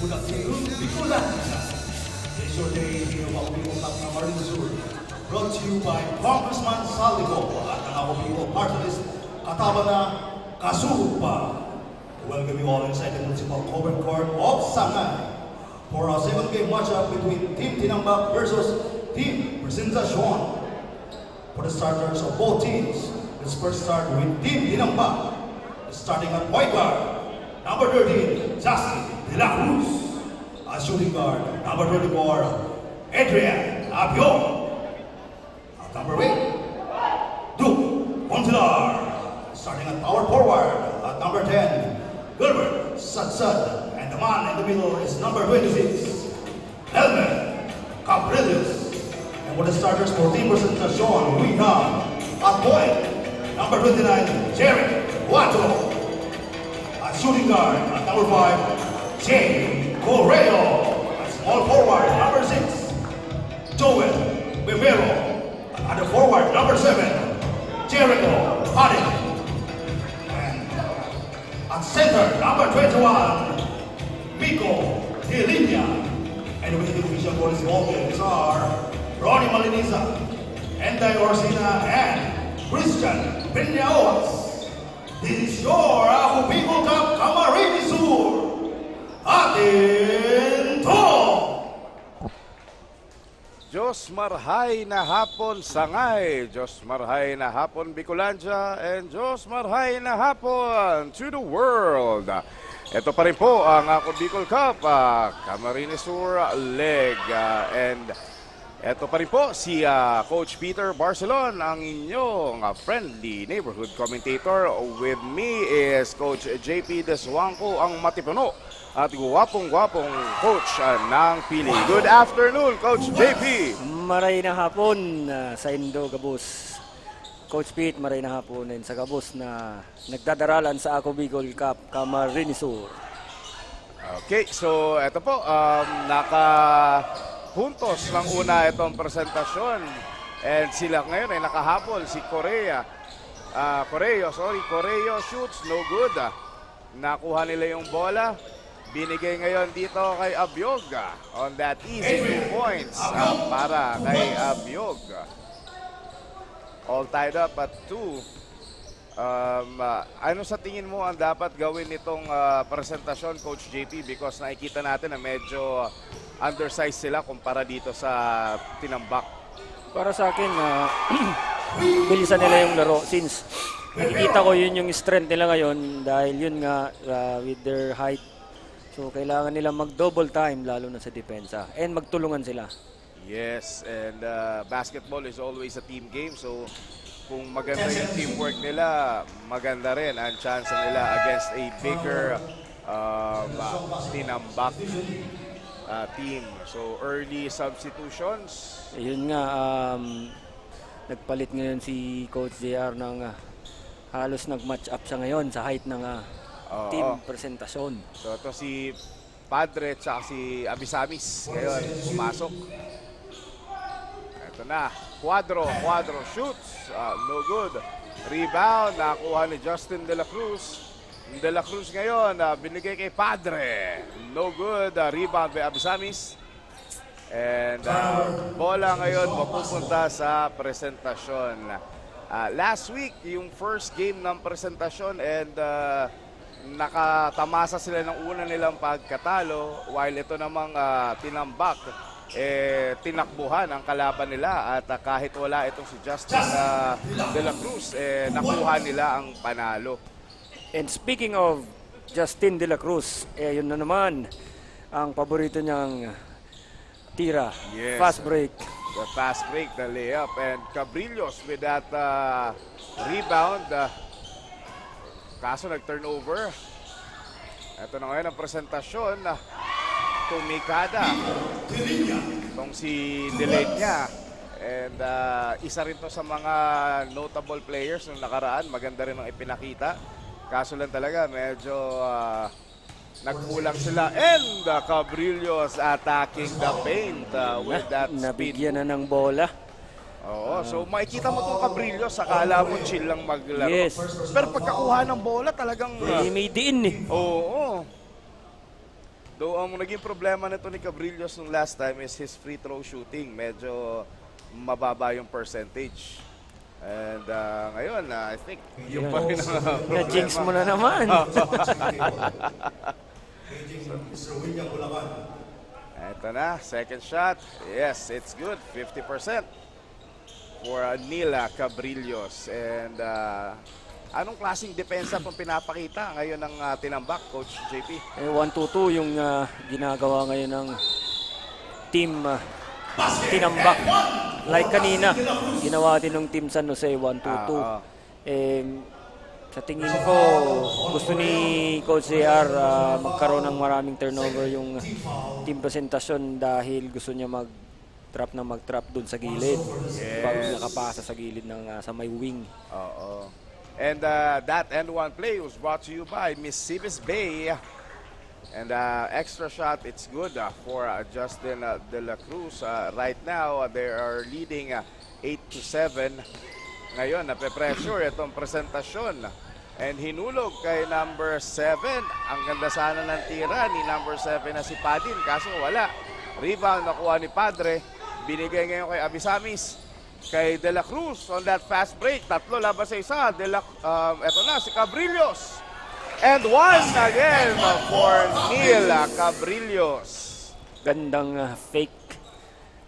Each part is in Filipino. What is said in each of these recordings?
Good afternoon, Bicolan. This is your day here of our people at Camarines Sur. Brought to you by Congressman Salico at ang ako people part of this Katabana Kasupa. Welcome you all inside the Municipal Court of Sangay for our second game matchup between Team Tinambak versus Team Presentacion. For the starters of both teams, let's first start with Team Tinambak. Starting at point guard, number 13, Justin De La Cruz. As shooting guard, number 24, Adrian Abion. At number 8, Duke Montilar. Starting at power forward, at number 10, Gilbert Sadsad. And the man in the middle is number 26, Elmer Capriles. And for the starters for Team Presentacion, we have at point, number 29, Jerry Wato. At shooting guard, at number 5, Jay Correo. At small forward, number 6, Joel Bebero. At the forward, number 7, Jericho Paddy. And at center, number 21, Miko Delinia. And with the official for this ball games are Ronnie Maliniza, Enday Orsina, and Christian Peñaoas. This is your Ako People Cup Camarines Sur. Atin to! Diyos marhay na hapon Sangay, Diyos marhay na hapon Bicolandia, and Diyos marhay na hapon to the world. Ito pa rin po ang Ako Bicol Cup, Camarines Sur leg. And ito pa rin po si Coach Peter Barcelon, ang inyong friendly neighborhood commentator. With me is Coach JP Deswangco, ang matipuno at guwapong-guwapong coach ng Pili. Good afternoon, Coach JP. Maray na hapon sa Indo, Gabos. Coach Pete, maray na hapon din sa Gabos na nagdadaralan sa Ako Bicol Cup, Camarines Sur. Okay, so ito po, puntos ng una itong presentasyon. And sila ngayon ay nakahabol si Correo shoots, no good. Nakuha nila yung bola. Binigay ngayon dito kay Abiog on that easy 2 points para kay Abiog. All tied up at 2. Ano sa tingin mo ang dapat gawin nitong presentasyon, Coach JP? Because nakikita natin na medyo undersized sila kumpara dito sa Tinambak. Para sa akin, bilisan nila yung laro since nakikita ko yun yung strength nila ngayon dahil yun nga with their height. So kailangan nila mag-double time lalo na sa depensa and magtulungan sila. Yes, and basketball is always a team game. So kung maganda yung teamwork nila, maganda rin ang chance nila against a bigger Tinambak team. So early substitutions. Yun nga, nagpalit ngayon si Coach JR ng halos nag-match up siya ngayon sa height ng team presentasyon. So ito si Padre at si Abisamis ngayon pumasok. Ito na, Cuadro shoots, no good. Rebound, nakuha ni Justin De La Cruz. De La Cruz ngayon, binigay kay Padre. No good. Rebound by Abisamis. And bola ngayon mapupunta sa presentasyon. Last week, yung first game ng presentasyon and nakatamasa sila ng una nilang pagkatalo while ito namang Tinambak tinakbuhan ang kalaban nila at kahit wala itong si Justin De La Cruz, nakuha nila ang panalo. And speaking of Justin De La Cruz, yun na naman ang paborito niyang tira. Yes. Fast break. The fast break, the layup, and Cabrillos with that rebound. Kaso nag-turnover. Ito na ngayon ang presentasyon. Tumikada. Itong si Delenya. And isa rin to sa mga notable players nung nakaraan. Maganda rin ang ipinakita. Kaso lang talaga, medyo nagkulang sila. And Cabrillos attacking the paint with that speed. Nabigyan na ng bola. Oo, so makikita mo itong Cabrillos, akala mo chill lang maglaro. Yes. Pero pagkakuha ng bola talagang... May diin eh. Oo. Though ang naging problema nito ni Cabrillos nung last time is his free throw shooting. Medyo mababa yung percentage. And ngayon, I think yung pa rin ang Na-jinx mo na naman. Mr. William Bulacan. Ito na, second shot. Yes, it's good. 50% for Nila Cabrillos. And anong klaseng depensa pong pinapakita ngayon ng tinambak, Coach JP? 1-2-2 yung ginagawa ngayon ng team tinambak. Like kanina, ginawa din ng team San Jose 1-2-2. Sa tingin ko, gusto ni Coach JR magkaroon ng maraming turnover yung team presentasyon dahil gusto niya mag-trap dun sa gilid. Bago nakapasa sa gilid ng sa may wing. Oo. And that and one play was brought to you by Miss Cibis Bay. And extra shot, it's good for Justin De La Cruz. Right now, they are leading 8-7. Ngayon, nape-pressure itong presentasyon. And hinulog kay number 7. Ang ganda sana ng tira ni number 7 na si Padin. Kaso wala. Rebound nakuha ni Padre. Binigay ngayon kay Abisamis. Kay De La Cruz on that fast break. 3 laban sa isa. Eto na, si Cabrillos. And one again for Neil Cabrillos. Gandang fake.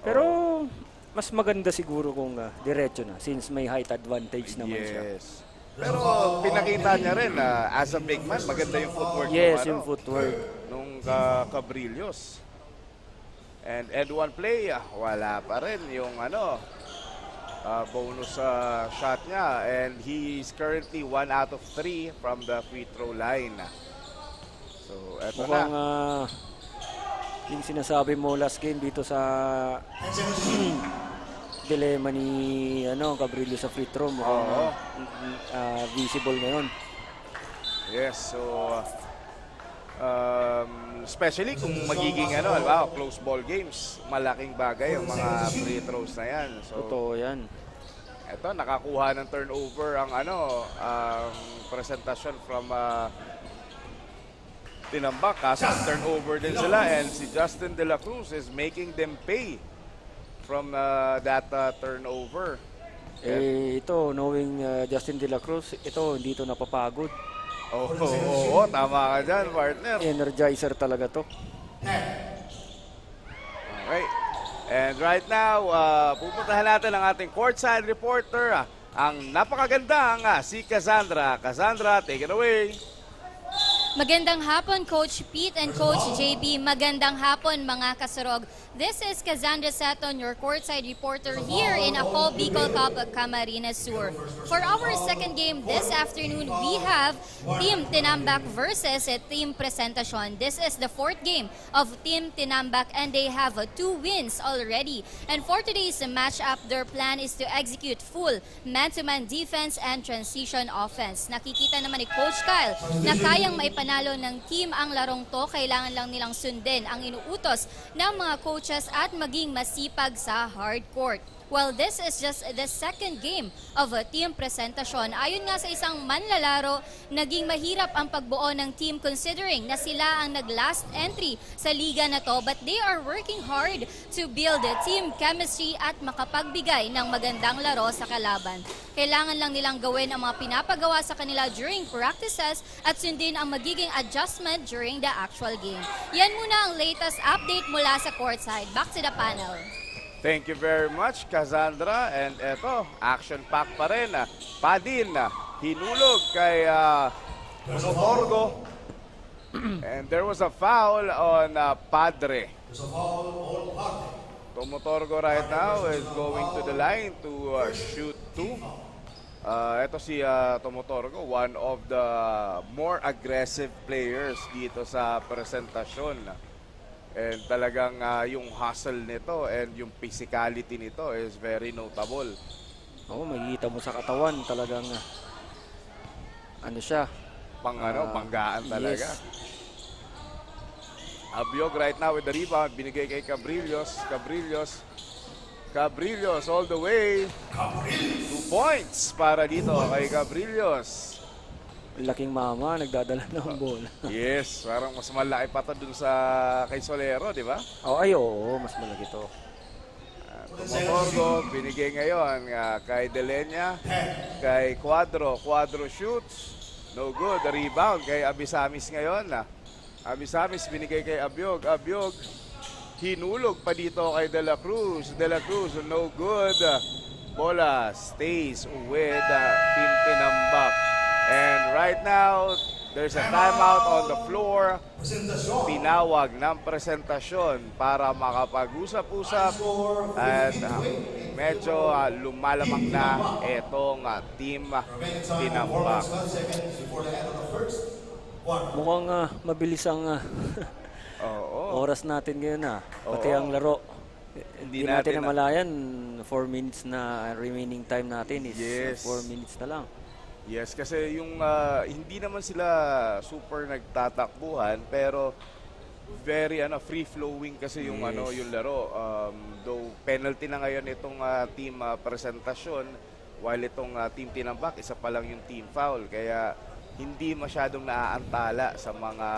Pero mas maganda siguro kung diretso na since may height advantage naman siya. Yes. Pero pinakita niya rin as a big man, maganda yung footwork. Yes, yung footwork. Nung Cabrillos. And one play, wala pa rin yung bonus shot niya. And he's currently 1 out of 3 from the free throw line. So, eto Mukhang na. yung sinasabi mo last game dito sa dilemma ni Cabrillo sa free throw, mukhang visible ngayon. Yes, so especially kung magiging close ball games, malaking bagay ang mga free throws na yan. So, totoo yan. Ito, nakakuha ng turnover ang presentasyon from tinambak. Kaso turnover din sila and si Justin De La Cruz is making them pay from that turnover. Ito, knowing Justin De La Cruz, ito, hindi ito napapagod. Oo, tama ka dyan, partner. Energizer talaga to. Okay. And right now, pupuntahan natin ang ating courtside reporter, ang napakagandang si Cassandra. Cassandra, take it away. Magandang hapon, Coach Pete and Coach JB. Magandang hapon, mga kasurog. This is Cassandra Seton, your courtside reporter here in Ako Bicol Cup Camarines Sur. For our second game this afternoon, we have Team Tinambak versus Team Presentacion. This is the 4th game of Team Tinambak and they have 2 wins already. And for today's matchup, their plan is to execute full man-to-man defense and transition offense. Nakikita naman ni Coach Kyle na kayang maipanalo ng team ang larong to. Kailangan lang nilang sundin ang inuutos ng mga coaches at maging masipag sa hard court. Well, this is just the second game of Team Presentacion. Ayon nga sa isang manlalaro, naging mahirap ang pagbuo ng team considering na sila ang nag-last entry sa liga na to, but they are working hard to build team chemistry at makapagbigay ng magandang laro sa kalaban. Kailangan lang nilang gawin ang mga pinapagawa sa kanila during practices at sundin ang magiging adjustment during the actual game. Yan muna ang latest update mula sa courtside. Back to the panel. Thank you very much, Cassandra. And eto, action-pack pa rin. Padin, hinulog kay Torgo. And there was a foul on Padre. Tomotorgo right now is going to the line to shoot 2. Ito si Tomotorgo, one of the more aggressive players dito sa presentasyon. And talagang yung hustle nito and yung physicality nito is very notable. Makikita mo sa katawan talagang siya. Panggaan talaga. Yes. Abiog right now with the rebound, binigay kay Cabrillos. Cabrillos all the way. 2 points para dito kay Cabrillos. Laking mama, nagdadala ng bola. Yes, parang mas malaki pa to dun sa kay Solero, di ba? Oo, mas malaki to. Tumotorgo, binigay ngayon kay Delenya, kay Cuadro. Cuadro shoots. No good. The rebound kay Abisamis ngayon. Abisamis binigay kay Abiog. Abiog hinulog pa dito kay De La Cruz. De La Cruz, no good. Bola stays with Team Tinambak. And right now, there's a timeout on the floor. Presentasyon. Tinawag ng presentasyon para makapag-usap-usap at medyo lumalamang na itong Team Tinambak. Mukhang mabilis ang Oo. oras natin ngayon pati Oo. ang laro. Hindi Hindi natin natin namalayan, 4 minutes na remaining time natin is Yes. 4 minutes na lang. Yes, kasi yung hindi naman sila super nagtatakbuhan pero very free flowing kasi yung Yes. yung laro. Though penalty na ngayon itong team presentasyon while itong team Tinambak isa pa lang yung team foul kaya hindi masyadong naaantala sa mga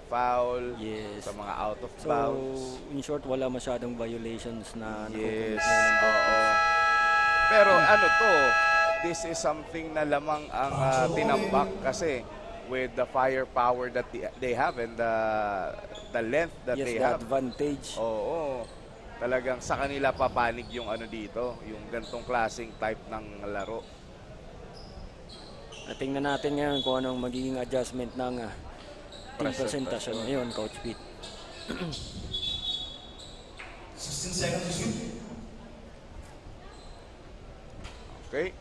foul, Yes. sa mga out of So, bounds. in short, wala masyadong violations na Yes. nakukulit ngayon ng Oo. Pero this is something na lamang ang Tinambak kasi with the firepower that they have and the length that Yes, they the have. advantage. Oo. Talagang sa kanila papanig yung dito, yung gantong klaseng type ng laro. At tingnan natin ngayon kung anong magiging adjustment ng team presentasyon ngayon, Coach Pete. 16 seconds to shoot. Okay?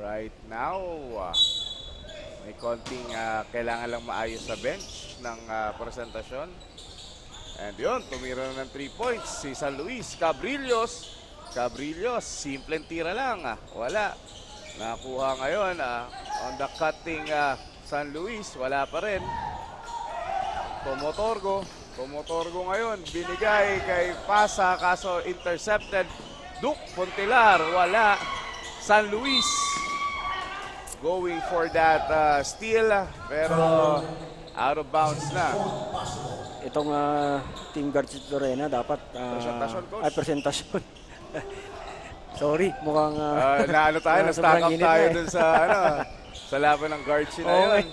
Right now, may konting kailangan lang maayos sa bench ng presentasyon. And yun, tumira na ng 3 points si San Luis. Cabrillos, simpleng tira lang. Wala. Nakuha ngayon on the cutting San Luis, wala pa rin. Tumotorgo ngayon, binigay kay Pasa, kaso intercepted. Duke Pontelar, wala. San Luis going for that steal, pero out of bounds na. Itong Team Garchit Lorena dapat Presentasyon, Coach. presentasyon. Sorry, mukhang Naano tayo, na-stack sobrang up init tayo na eh. dun sa sa laban ng Garchi na yun.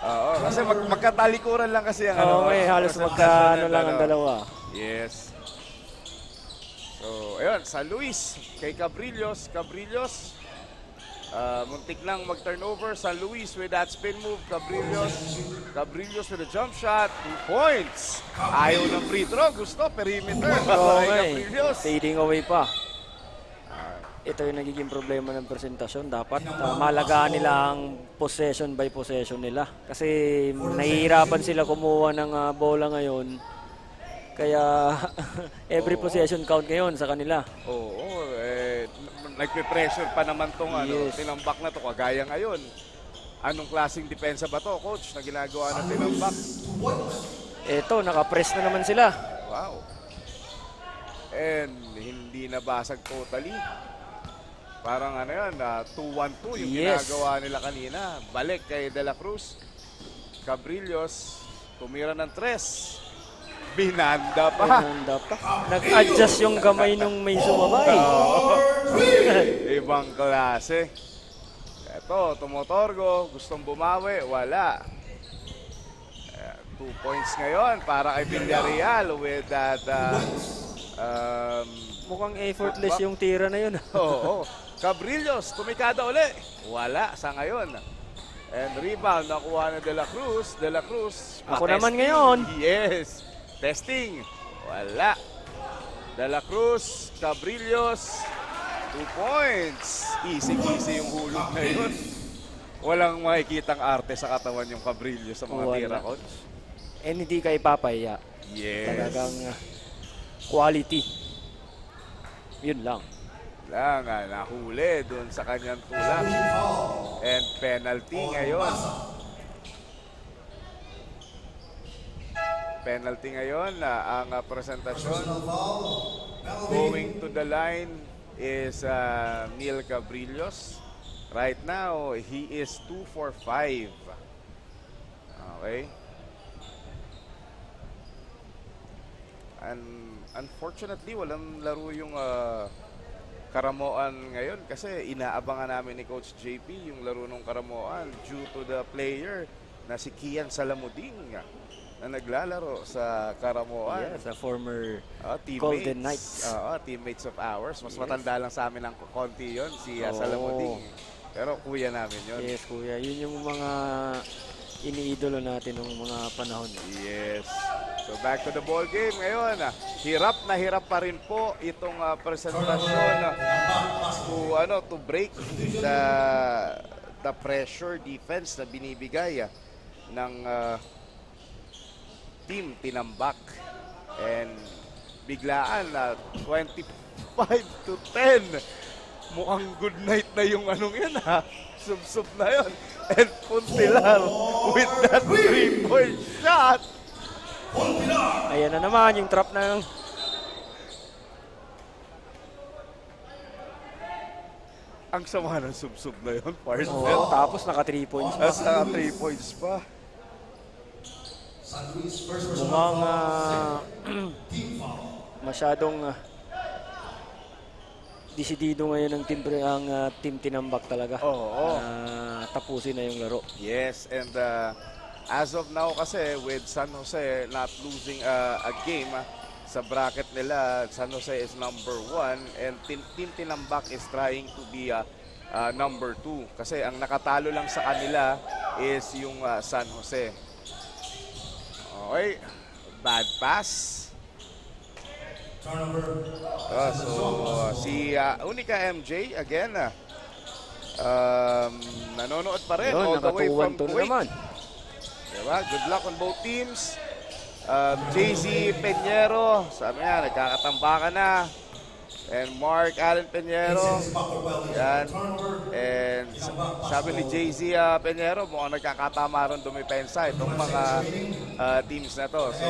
Oo, kasi magkatalikuran lang kasi ang Okay, halos presentasyon magkaano ng lang ang dalawa. Yes. So, ayun, San Luis kay Cabrillos. Muntik lang mag-turnover. San Luis with that spin move. Cabrillos with a jump shot. 2 points. Ayaw ng free throw. Gusto, perimeter. Okay, Cabrillos. fading away pa. Ito yung nagiging problema ng presentasyon. Dapat malagaan nila ang possession by possession nila. Kasi nahihirapan sila kumuha ng bola ngayon. Kaya every possession count ngayon sa kanila. Oo, nagpe-pressure pa naman tong Yes. Tinambak na to. Kagaya ngayon. Anong klaseng depensa ba to, coach, na ginagawa ng Tinambak? Ito, nakapress na naman sila. Wow. And hindi nabasag totally. Parang 2-1-2 yung Yes. ginagawa nila kanina. Balik kay De La Cruz. Cabrillos, tumira ng 3. Binanda pa. Handa pa. Nag-adjust yung kamay nung may sumabay. Ibang klase. Eto, Tumotorgo, gustong bumawi, wala. 2 points ngayon para kay Villarreal with that Mukhang effortless yung tira na yun. Oo. Cabrillos, tumikada uli. Wala sa ngayon. And rebound, nakuha na De La Cruz. De La Cruz. Ako pa-testing. naman ngayon. Yes. Testing. Wala. De La Cruz, Cabrillos. 2 points. Easy-easy yung hulog na yun. Walang makikitang arte sa katawan yung Cabrillos sa mga Wala. tira, coach. And hindi ka ipapaya. Yes. Talagang quality. Yun lang. Lang, nahuli doon sa kanyang tulak. And penalty ngayon. penalty ngayon. Ang presentasyon Personal foul. Penalty. going to the line is Neil Cabrillos. Right now, he is 2 for 5. Okay. And unfortunately, walang laro yung Karamoan ngayon kasi inaabangan namin ni Coach JP yung laro ng Karamoan due to the player na si Kian Salamuding na naglalaro sa Karamoan. Yes, a former Teammates. Golden Knights. Teammates of ours. Mas Yes. matanda lang sa amin ng konti yon si Oo. Salamuding. Pero kuya namin yon. Yes, kuya. Yun yung mga iniidolo natin ng mga panahon. Yes. So back to the ball game ngayon. Hirap na hirap pa rin po itong presentasyon to break the pressure defense na binibigay ng team Tinambak. And biglaan 25 to 10. Mukhang good night na yung anong yan Sub-sub na yon. And Puntilar with that 3-point shot. Ayan na naman yung trap ng Ang sama ng sub-sub na yun, partner. tapos naka 3 points. Nasa 3 points pa. San Luis first personal Mukhang foul. Team foul. masyadong desidido ngayon ng team Tinambak talaga. Oo. Tapusin na yung laro. Yes, and as of now kasi with San Jose not losing a game sa bracket nila, San Jose is number 1 and Team Tinambak is trying to be number 2 kasi ang nakatalo lang sa kanila is yung San Jose. Okay, bad pass. Turnover. So si Unica MJ again nanonood pa rin all Yun, the way from nakatuwan to Kuwait. naman. Diba? Good luck on both teams. JZ Peñero, sabi nga, nagkakatambakan na. And Mark Allen Peñero. Since Pacquiao, Yan. turnover. And sabi ni JZ Peñero, mukhang nagkakatama rin dumipensa itong mga teams na to. So,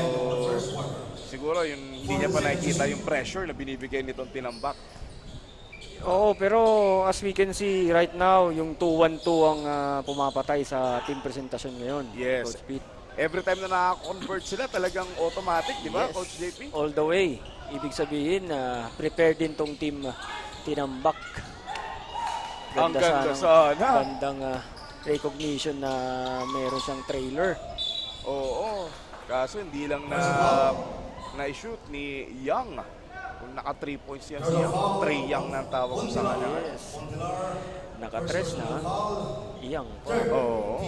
siguro yung hindi niya pa nakikita yung pressure na binibigay nitong Tinambak. Oo, pero as we can see right now, yung 2-1-2 ang pumapatay sa team presentasyon ngayon. Yes. Coach Pete. Every time na naka-convert sila, talagang automatic, di ba, Yes. Coach JP? All the way. Ibig sabihin, prepare din tong team Tinambak. Ang ganda sana. Bandang recognition na meron siyang trailer. Oo. Kaso hindi lang na-shoot ni Young. Kung naka 3 points yan si Young, Trey Young na ang tawag ko sa kanya. Yes. Naka-tres na. Iyang pa. Oo.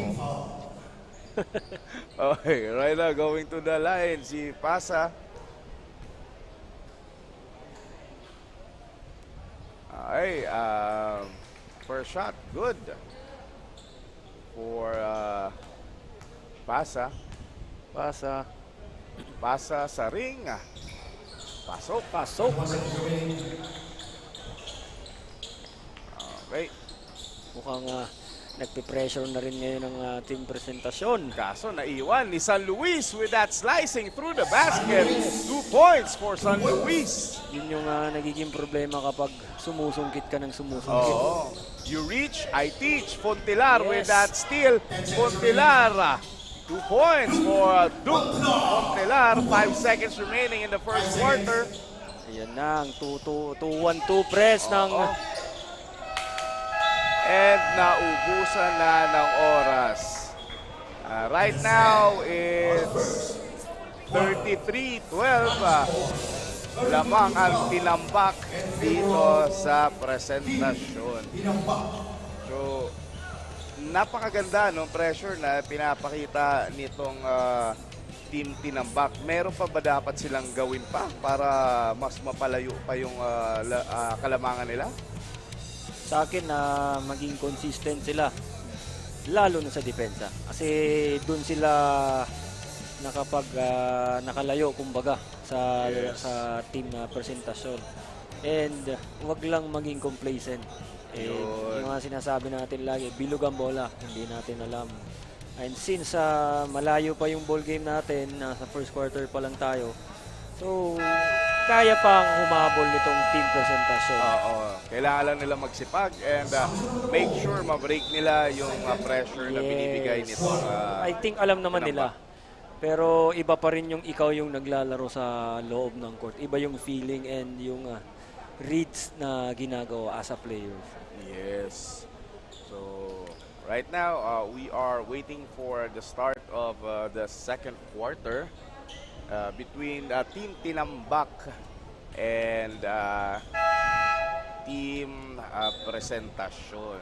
Okay, right now going to the line si Pasa. Okay, first shot, good. For Pasa. Pasa sa ring. Pasok. Okay. Mukhang nagpe-pressure na rin ngayon ang team presentasyon. Kaso naiwan ni San Luis with that slicing through the basket. 2 points for San Luis. Yun yung nagiging problema kapag sumusungkit ka ng sumusungkit. Oh, you reach, I teach. Fontilar with Yes. that steal. Fontilar. 2 points for Duke. Fontilar, 5 seconds remaining in the first quarter. Ayan na, ang 2-1-2 press ng... And naubusan na ng oras. Right now, it's 33-12. Lamang ang Tinambak dito sa presentasyon. So, napakaganda ng pressure na pinapakita nitong Team Tinambak. Meron pa ba dapat silang gawin pa para mas mapalayo pa yung kalamangan nila? Sa akin na maging consistent sila, lalo na sa depensa. Kasi doon sila nakalayo kumbaga sa team na presentasyon. And wag lang maging complacent. Yung mga sinasabi natin lagi, bilog ang bola, hindi natin alam And since malayo pa yung ball game natin, nasa first quarter pa lang tayo. So, kaya pang humabol nitong team presentasyon. Oo. Kailangan lang nila magsipag and make sure ma-break nila yung pressure na binibigay nito. I think alam naman nila. Pero iba pa rin yung ikaw yung naglalaro sa loob ng court. Iba yung feeling and yung reads na ginagawa as a player. Yes. So, right now, we are waiting for the start of the second quarter between Team Tinambak and Team Presentasyon.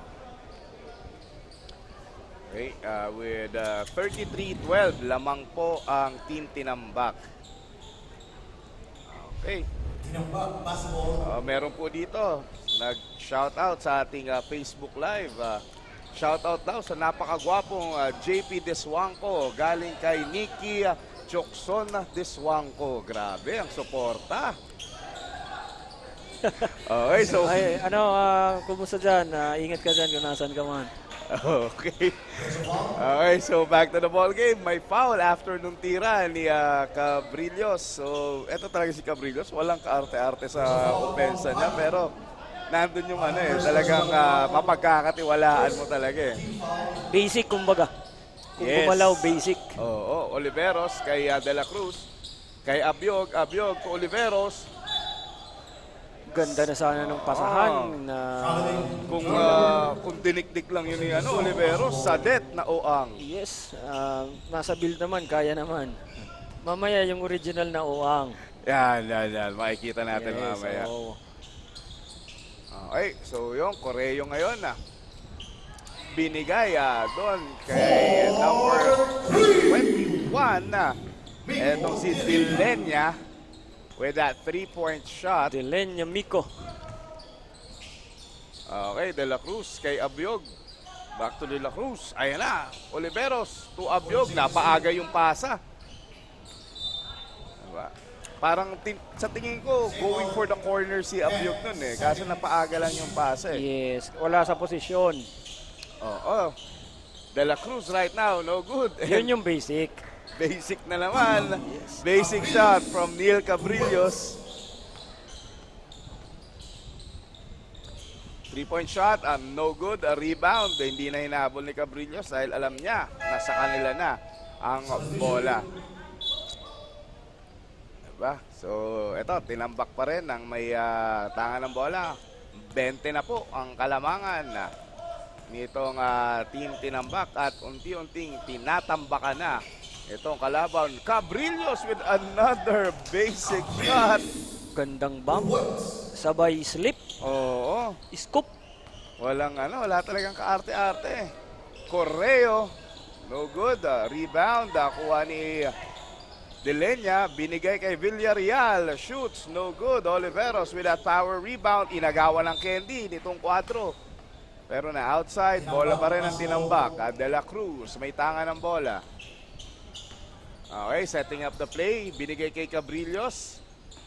Okay, with 33-12, lamang po ang Team Tinambak. Okay. Tinambak, basketball. Meron po dito, nag-shoutout sa ating Facebook Live. Shoutout daw sa napakagwapong JP Deswangko galing kay Nikki Chokson Deswangko. Grabe, ang suporta. Okay, so... Ay, kumusta dyan? Ingat ka dyan kung nasan ka man. Okay. Okay, so back to the ball game. May foul after nung tira ni Cabrillos. So, eto talaga si Cabrillos. Walang kaarte-arte sa opensa niya. Pero, nandun yung talagang mapagkakatiwalaan mo talaga eh. Basic, kumbaga. Kung gumalaw, basic. Oo, Oliveros kay De La Cruz. Kay Abiog to Oliveros. Ganda na sana ng pasahan na Kung dinikdik lang yun ni Oliveros, sadet na oang. yes, nasa build naman, kaya naman. Mamaya yung original na uang. Yan. Makikita natin mamaya. So, Okay, so yung Correo ngayon binigay doon kay number 21 etong si Dilenia with that 3-point shot. Delenya Miko. Okay, De La Cruz kay Abiog. Back to De La Cruz. Ayan na, Oliveros to Abiog. Napaaga yung pasa. Diba? Parang sa tingin ko, going for the corner si Abiog nun eh. Kaso napaaga lang yung pasa eh. Yes, wala sa posisyon. Oo. De La Cruz right now, no good. Yun yung basic. Basic na naman. Basic shot from Neil Cabrillos. 3-point shot, no good. A rebound. Hindi na hinabol ni Cabrillos dahil alam niya, nasa kanila na ang bola. Diba? So, eto, tinambak pa rin ang may tangan ng bola. 20 na po ang kalamangan nitong team Tinambak at unti-unting tinatambakan na itong kalaban. Cabrillos with another basic shot. Gandang bump. Sabay slip. Oo. Scoop. Wala talagang kaarte-arte. Correo. No good. Rebound. Kuha ni Delenya. Binigay kay Villarreal. Shoots. No good. Oliveros with that power rebound. Inagawa ng Candy nitong 4. Pero na outside. Bola pa rin ang Tinambak. De La Cruz. May tanga ng bola. Okay, setting up the play. Binigay kay Cabrillos.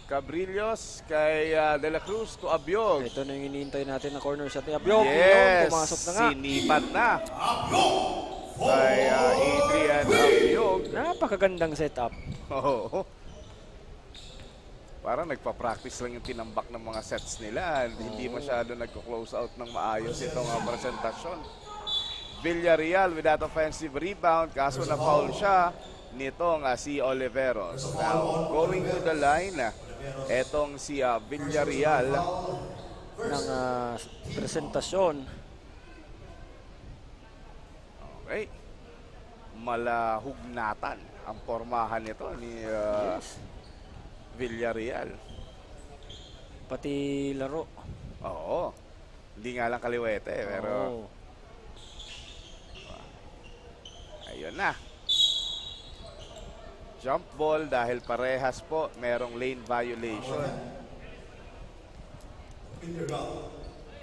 Cabrillos kay De La Cruz to Abiog. Ito na yung iniintay natin na corner shot ni Abiog. Yes, Pumasok na nga. sinipat na. Kay Adrian Abiog. Napakagandang setup. Oo. Parang nagpa-practice lang yung Tinambak ng mga sets nila. Hindi masyado nagko-close out ng maayos itong presentasyon. Villarreal with that offensive rebound. Kaso na foul siya nitong si Oliveros. Now, going to the line, etong si Villarreal Ng presentasyon. Okay. Malahugnatan ang pormahan nito ni Villarreal. Pati laro. Oo. Hindi nga lang kaliwete, pero Oo. ayun na. Jump ball dahil parehas po merong lane violation.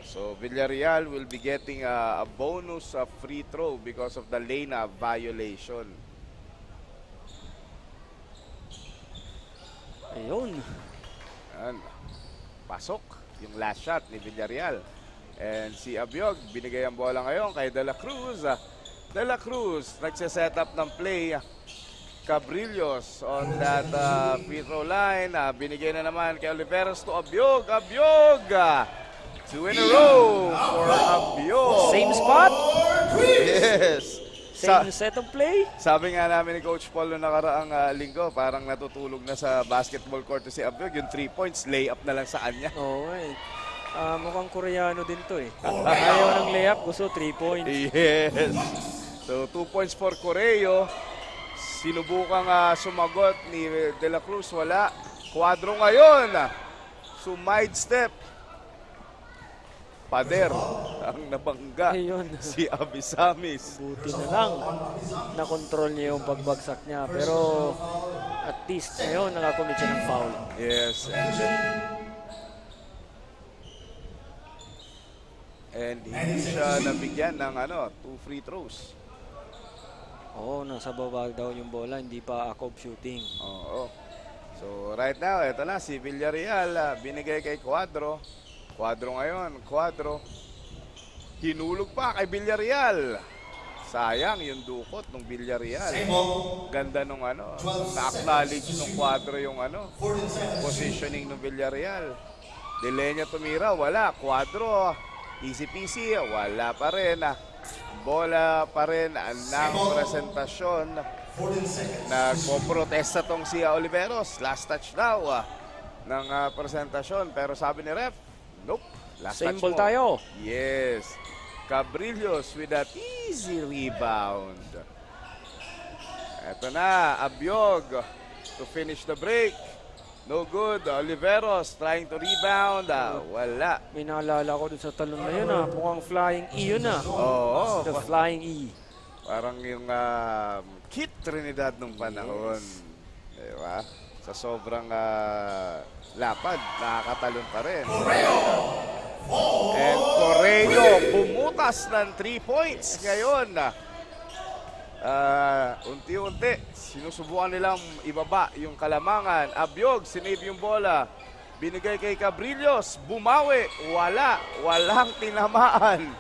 So Villarreal will be getting a bonus free throw because of the lane violation. Ayun. Ayan. Pasok yung last shot ni Villarreal. And si Abiog, binigay ang bola ngayon kay De La Cruz. De La Cruz nagse-set up ng play. Cabrillos on that free throw line. Binigay na naman kay Oliveros to Abiog. Abiog! 2 in a row for Abiog. Same spot, Yes. same set of play. Sabi nga namin ni Coach Paul noong nakaraang linggo, parang natutulog na sa basketball court si Abiog. Yung 3 points, layup na lang sa kanya. Oo eh. Mukhang Koreano din to eh. Ayaw ng layup, gusto 3 points. Yes. So, 2 points for Correo. Sinubukang sumagot ni De La Cruz. Wala. Quadro ngayon. Sumide step. Pader ang nabangga. Ayun. Si Abisamis. Buti na lang. Na-control niya yung pagbagsak niya. Pero at least ngayon nakakommit siya ng foul. Yes. And hindi siya nabigyan ng 2 free throws. Oo, nasa baba daw yung bola. Hindi pa Akob shooting. Oo. So right now, ito na si Villarreal. Binigay kay Quadro. Quadro ngayon. Quadro. Hinulog pa kay Villarreal. Sayang yung dukot ng Villarreal. Ganda nung na-acknowledge ng Quadro yung positioning ng Villarreal. Delenya tumira, wala. Quadro, easy peasy, wala pa rin. Bola pa rin ng presentasyon. Nagpo-protesta tong si Oliveros. Last touch daw ng presentasyon. Pero sabi ni ref, nope. Last Same touch ball mo. tayo. Yes. Cabrillos with that easy rebound. Ito na, Abiog to finish the break. No good. Oliveros trying to rebound. Wala. May naalala ko dun sa talon na yun Mukhang flying E yun Oo. The flying E. Parang yung Kit Trinidad nung panahon. Diba? Sa sobrang lapad, nakakatalon pa rin. And Correo bumutas ng 3 points ngayon. Unti-unti, sinusubukan nilang ibaba yung kalamangan. Abiog, sinave yung bola. Binigay kay Cabrillos, bumawi. Walang tinamaan.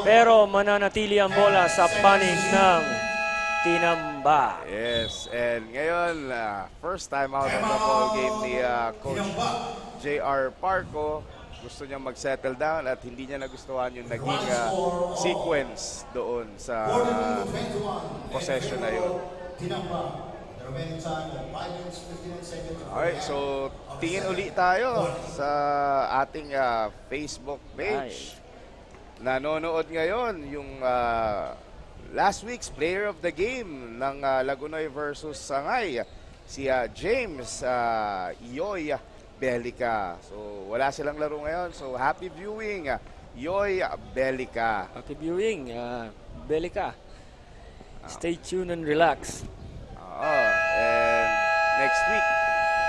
Pero mananatili ang bola sa panig ng Tinamba. Yes, and ngayon, first time out of the ball game ni Coach J.R. Parco. Gusto niya mag-settle down at hindi niya nagustuhan yung naging sequence doon sa possession na yun. Okay, so tingin uli tayo sa ating Facebook page. Nanonood ngayon yung last week's player of the game ng Lagunoy versus Sangay, si James Iyoy Belica. So, wala silang laro ngayon. So, happy viewing, Yoy Belica. Happy viewing, Belica. Stay tuned and relax. And next week,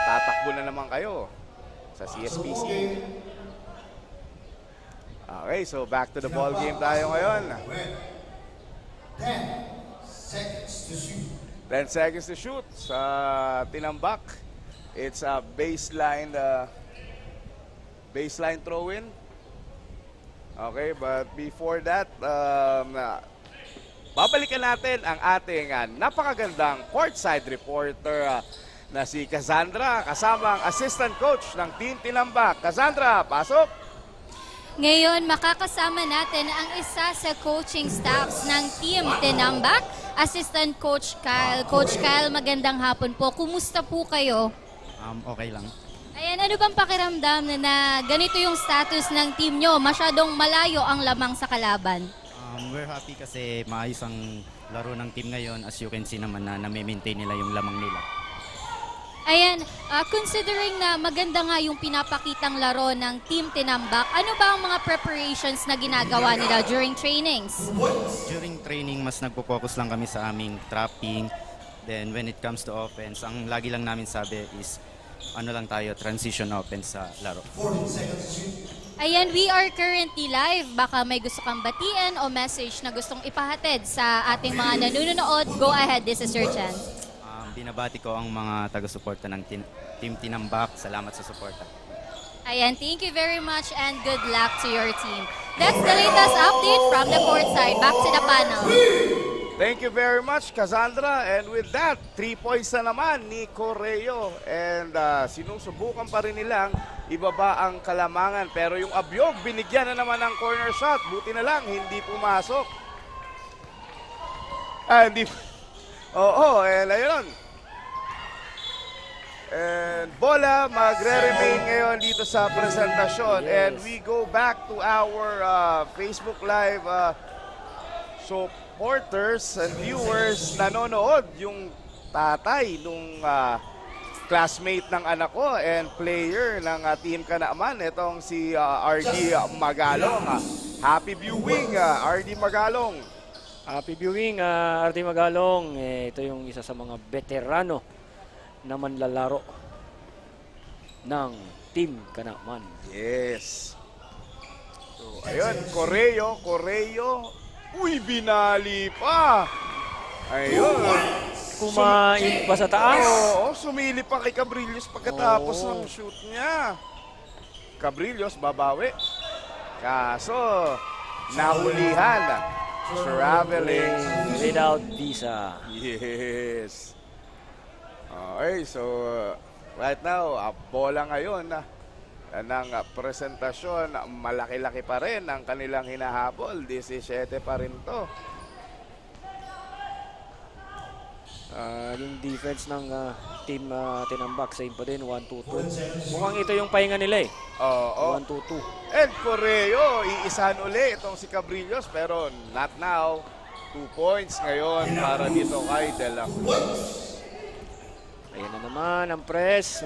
tatakbo na naman kayo sa CSPC. Okay, so back to the ball game tayo ngayon. 10 seconds to shoot. 10 seconds to shoot sa Tinambak. It's a baseline throw-in. Okay, but before that, babalikan natin ang ating napakagandang courtside reporter na si Cassandra, kasama ang assistant coach ng Team Tinambak. Cassandra, pasok! Ngayon, makakasama natin ang isa sa coaching staffs ng Team Tinambak, Assistant Coach Kyle. Coach Kyle, magandang hapon po. Kumusta po kayo? Okay lang. Ayan, ano bang pakiramdam na ganito yung status ng team nyo? Masyadong malayo ang lamang sa kalaban. We're happy kasi maayos ang laro ng team ngayon. As you can see naman na nami-maintain nila yung lamang nila. Ayan, considering na maganda nga yung pinapakitang laro ng Team Tinambak, ano ba ang mga preparations na ginagawa nila during trainings? During training, mas nagpo-focus lang kami sa aming trapping. Then when it comes to offense, ang lagi lang namin sabi is transition offense sa laro. Ayan, we are currently live. Baka may gusto kang batiin o message na gustong ipahatid sa ating mga nanonood. Go ahead, this is your chance. Binabati ko ang mga taga-suporta ng Team Tinambak. Salamat sa suporta. Ayan, thank you very much and good luck to your team. That's the latest update from the courtside. Back to the panel. Thank you very much, Cassandra. And with that, 3 points na naman ni Correo. And sinusubukan pa rin nilang ibaba ang kalamangan. Pero yung Abyog, binigyan na naman ng corner shot. Buti na lang, hindi pumasok. Hindi. Oo, and ayun. And bola magre-remain ngayon dito sa presentasyon. Yes. And we go back to our Facebook Live supporters and viewers. Nanonood yung tatay nung classmate ng anak ko and player ng Team Kanaman. Itong si RD Magalong. Happy viewing, RD Magalong. Happy viewing, Artie Magalong. Ito yung isa sa mga veterano na manlalaro ng Team Kanaman. Yes. So, ayun, Correo. Uy, binali pa. Ayun. Kumain pa sa taas. Oo, sumili pa kay Cabrillos pagkatapos ng shoot niya. Cabrillos, babawi. Kaso, nahulihan. Traveling. Without visa. Yes. Okay, so right now, bola ngayon ng presentasyon, malaki-laki pa rin ang kanilang hinahabol. 17 pa rin to. Yung defense ng team Tinambak, same pa din, 1-2-2. Mukhang ito yung pahinga nila eh. Oo. 1-2-2. And Correo, iisahan uli itong si Cabrillos, pero not now. 2 points ngayon para dito kay De La Cruz. Ayan na naman ang press.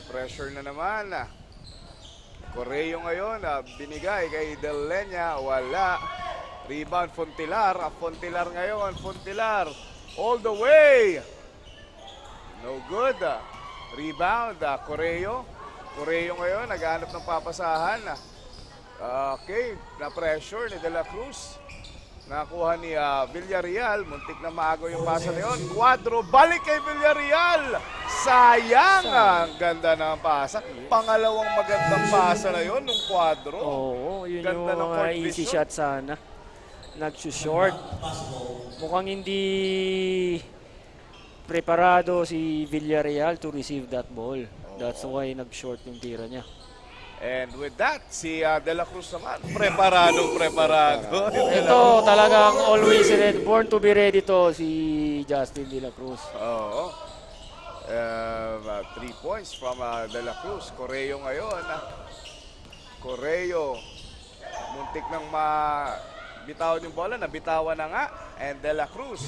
Pressure na naman. Correo ngayon, binigay kay Del Leña, wala. Rebound, Fontilar. Fontilar ngayon, Fontilar. All the way. No good. Rebound, Correo. Correo ngayon, naghahanap ng papasahan. Okay, na-pressure ni De La Cruz. Nakuha ni Villarreal. Muntik na maago yung pasa na yun. Cuadro, balik kay Villarreal. Sayang. Ang ganda ng pasa. Pangalawang magandang pasa na yun nung Cuadro. Oo, yun Ganda ng yung court easy vision. shot sana. Nag-short. Mukhang hindi preparado si Villarreal to receive that ball. That's why nag-short yung tira niya. And with that, si De La Cruz naman, preparado. Ito talagang always ready, born to be ready to si Justin De La Cruz. Oo. 3 points from De La Cruz. Correo ngayon. Correo, muntik nang bitawan yung bola, nabitawan na nga. And De La Cruz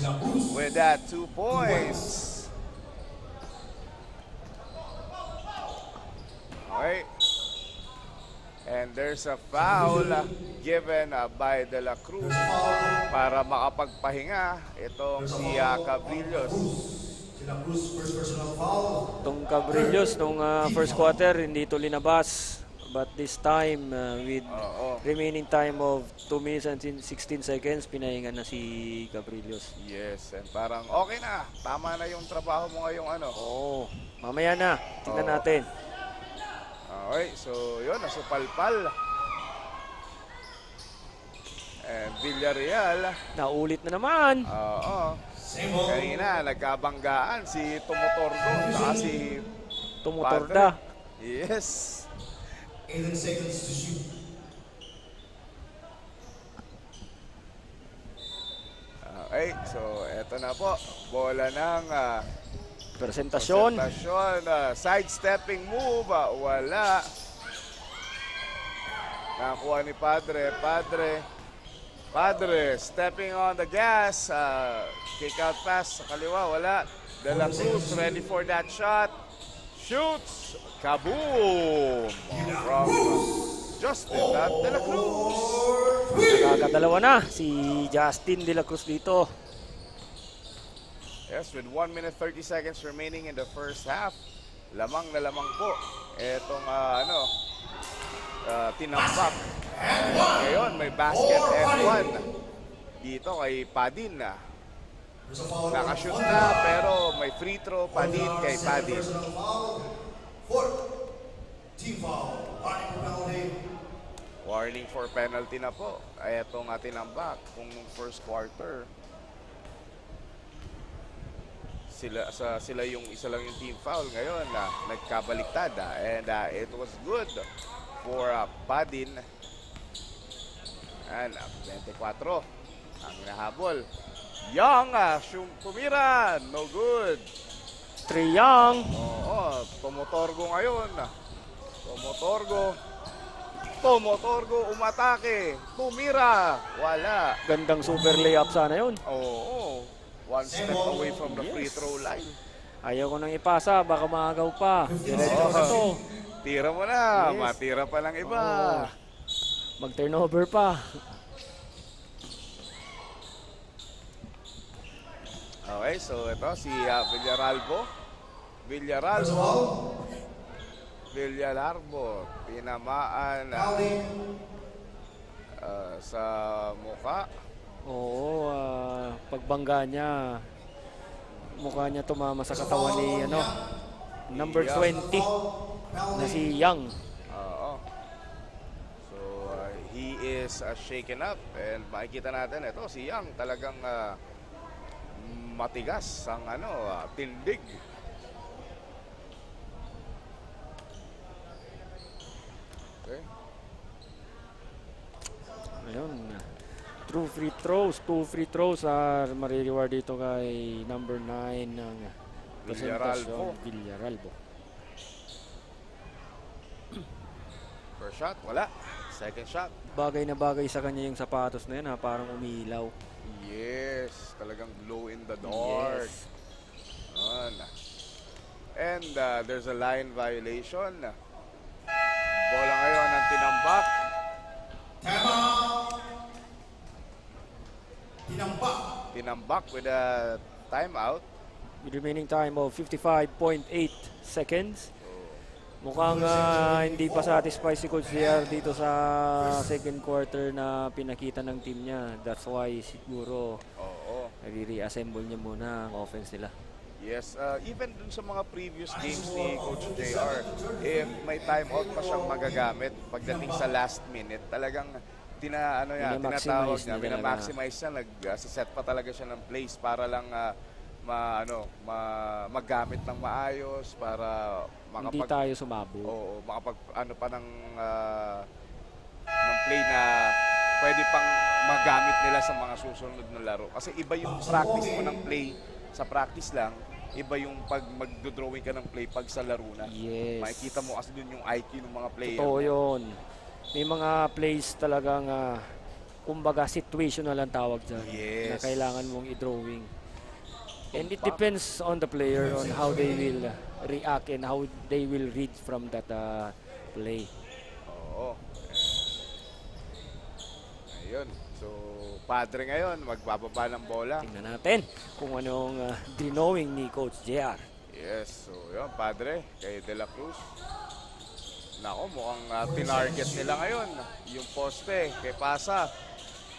with that 2 points. Okay. And there's a foul given by De La Cruz para makapagpahinga itong si Cabrillos. Itong Cabrillos nung first quarter hindi ito linabas. But this time with remaining time of 2 minutes and 16 seconds, pinahinga na si Cabrillos. Yes, and parang okay na. Tama na yung trabaho mo ngayong Oo, mamaya na. Tingnan natin. Okay, so yun, nasupalpal. And Villarreal. Naulit na naman. Oo. Kanina, nagkabanggaan si Tumutordo at si Tumutorda. Padre. Yes. 11 seconds to shoot. Okay, so eto na po. Bola ng Presentasyon. sidestepping move. Wala. Nakuha ni Padre. Padre stepping on the gas. Kick out pass sa kaliwa. Wala. De La Cruz ready for that shot. Shoots. Kaboom! From Justin De La Cruz. Nakakadalawa na si Justin De La Cruz dito. Yes, with 1 minute 30 seconds remaining in the first half. Lamang na lamang po etong Tinambak. Ngayon may basket and 1 dito kay Padin. Nakashoot na pero may free throw Padin kay Padin. Team foul. Warning for penalty na po. Etong Tinambak kung first quarter sila yung isa lang yung team foul ngayon na nagkabaliktad and it was good for Padin. And 24 ang nahabol. Young, pumira, no good. Trae Young. Oo, Tomotorgo ngayon. Tomotorgo umatake. Tumira, wala. Gandang super layup sana yun. Oo, one step away from the free throw line. Ayaw ko nang ipasa, baka maagaw pa. Diretso na to. Tira mo na, Yes. matira pa lang iba. Mag-turnover pa. Okay, so ito si Villaralbo, tinamaan sa mukha. Oo, pagbangga niya, mukha niya tumama sa katawan ni number 20 na si Young. Oo. So he is shaken up and makikita natin ito si Young talagang matigas ang tindig. Okay. Ayun. Two free throws are marireward dito kay number 9 ng presentasyon, Villaralbo. First shot, wala. Second shot. Bagay na bagay sa kanya yung sapatos na yun, parang umilaw. Yes, talagang glow in the dark. Yes. Yun. And there's a line violation. Bola ngayon ng tinambak. Tinambak with a timeout. With remaining time of 55.8 seconds. Mukhang hindi pa satisfied si Coach JR dito sa second quarter na pinakita ng team niya. That's why siguro i-reassemble niya muna ang offense nila. Yes, even dun sa mga previous games ni Coach JR, if may timeout pa siyang magagamit pagdating sa last minute, talagang tinatawag niya, minamaximize niya, nag-set pa talaga siya ng plays para lang magamit ng maayos, para Hindi tayo sumabog. Oo, pa ng play na pwede pang magamit nila sa mga susunod na laro. Kasi iba yung practice mo ng play sa practice lang, iba yung pag magdo-drawing ka ng play pag sa laro na. Yes. Makikita mo kasi dun yung IQ ng mga player. Totoo yun. May mga plays talagang kumbaga situational ang tawag dyan. Yes. Na kailangan mong i-drawing. And it depends on the player on how they will react and how they will read from that play. Oo. Ayun. So, Padre ngayon, magbababa ng bola. Tingnan natin kung anong drawing ni Coach JR. Yes. So, yun, Padre, kay De La Cruz. Nako, mukhang tinarget nila ngayon. Yung poste, kay Pasa.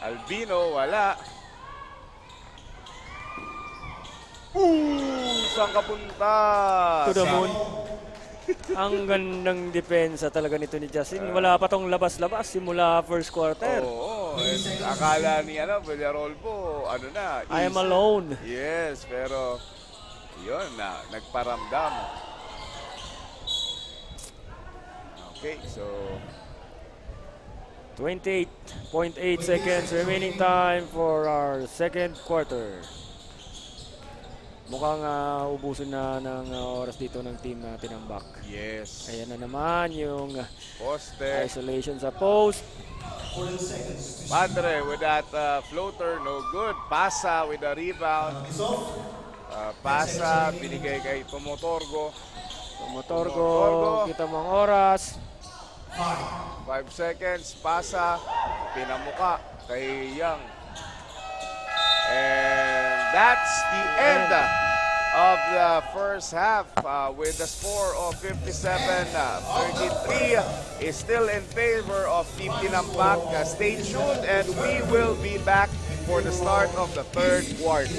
Albino, wala. Saan ka punta? To the moon. Ang gandang depensa talaga nito ni Justin. Wala pa tong labas-labas simula first quarter. Oo. Akala ni Villarolbo, I am alone. Yes, pero yun nagparamdam. Okay, so 28.8 seconds remaining time for our second quarter. Mukhang ubusin na ng oras dito ng team na tinambak. yes. Ayan na naman yung Poste. isolation sa post. Padre with that floater, no good. Pasa with a rebound. Pasa, binigay kay Tomotorgo. Motorgo, kita mo ang oras. 5 seconds, Pasa, pinamuka kay Young. And that's the end of the first half with the score of 57-33 is still in favor of Team Tinambak. Stay tuned and we will be back for the start of the third quarter.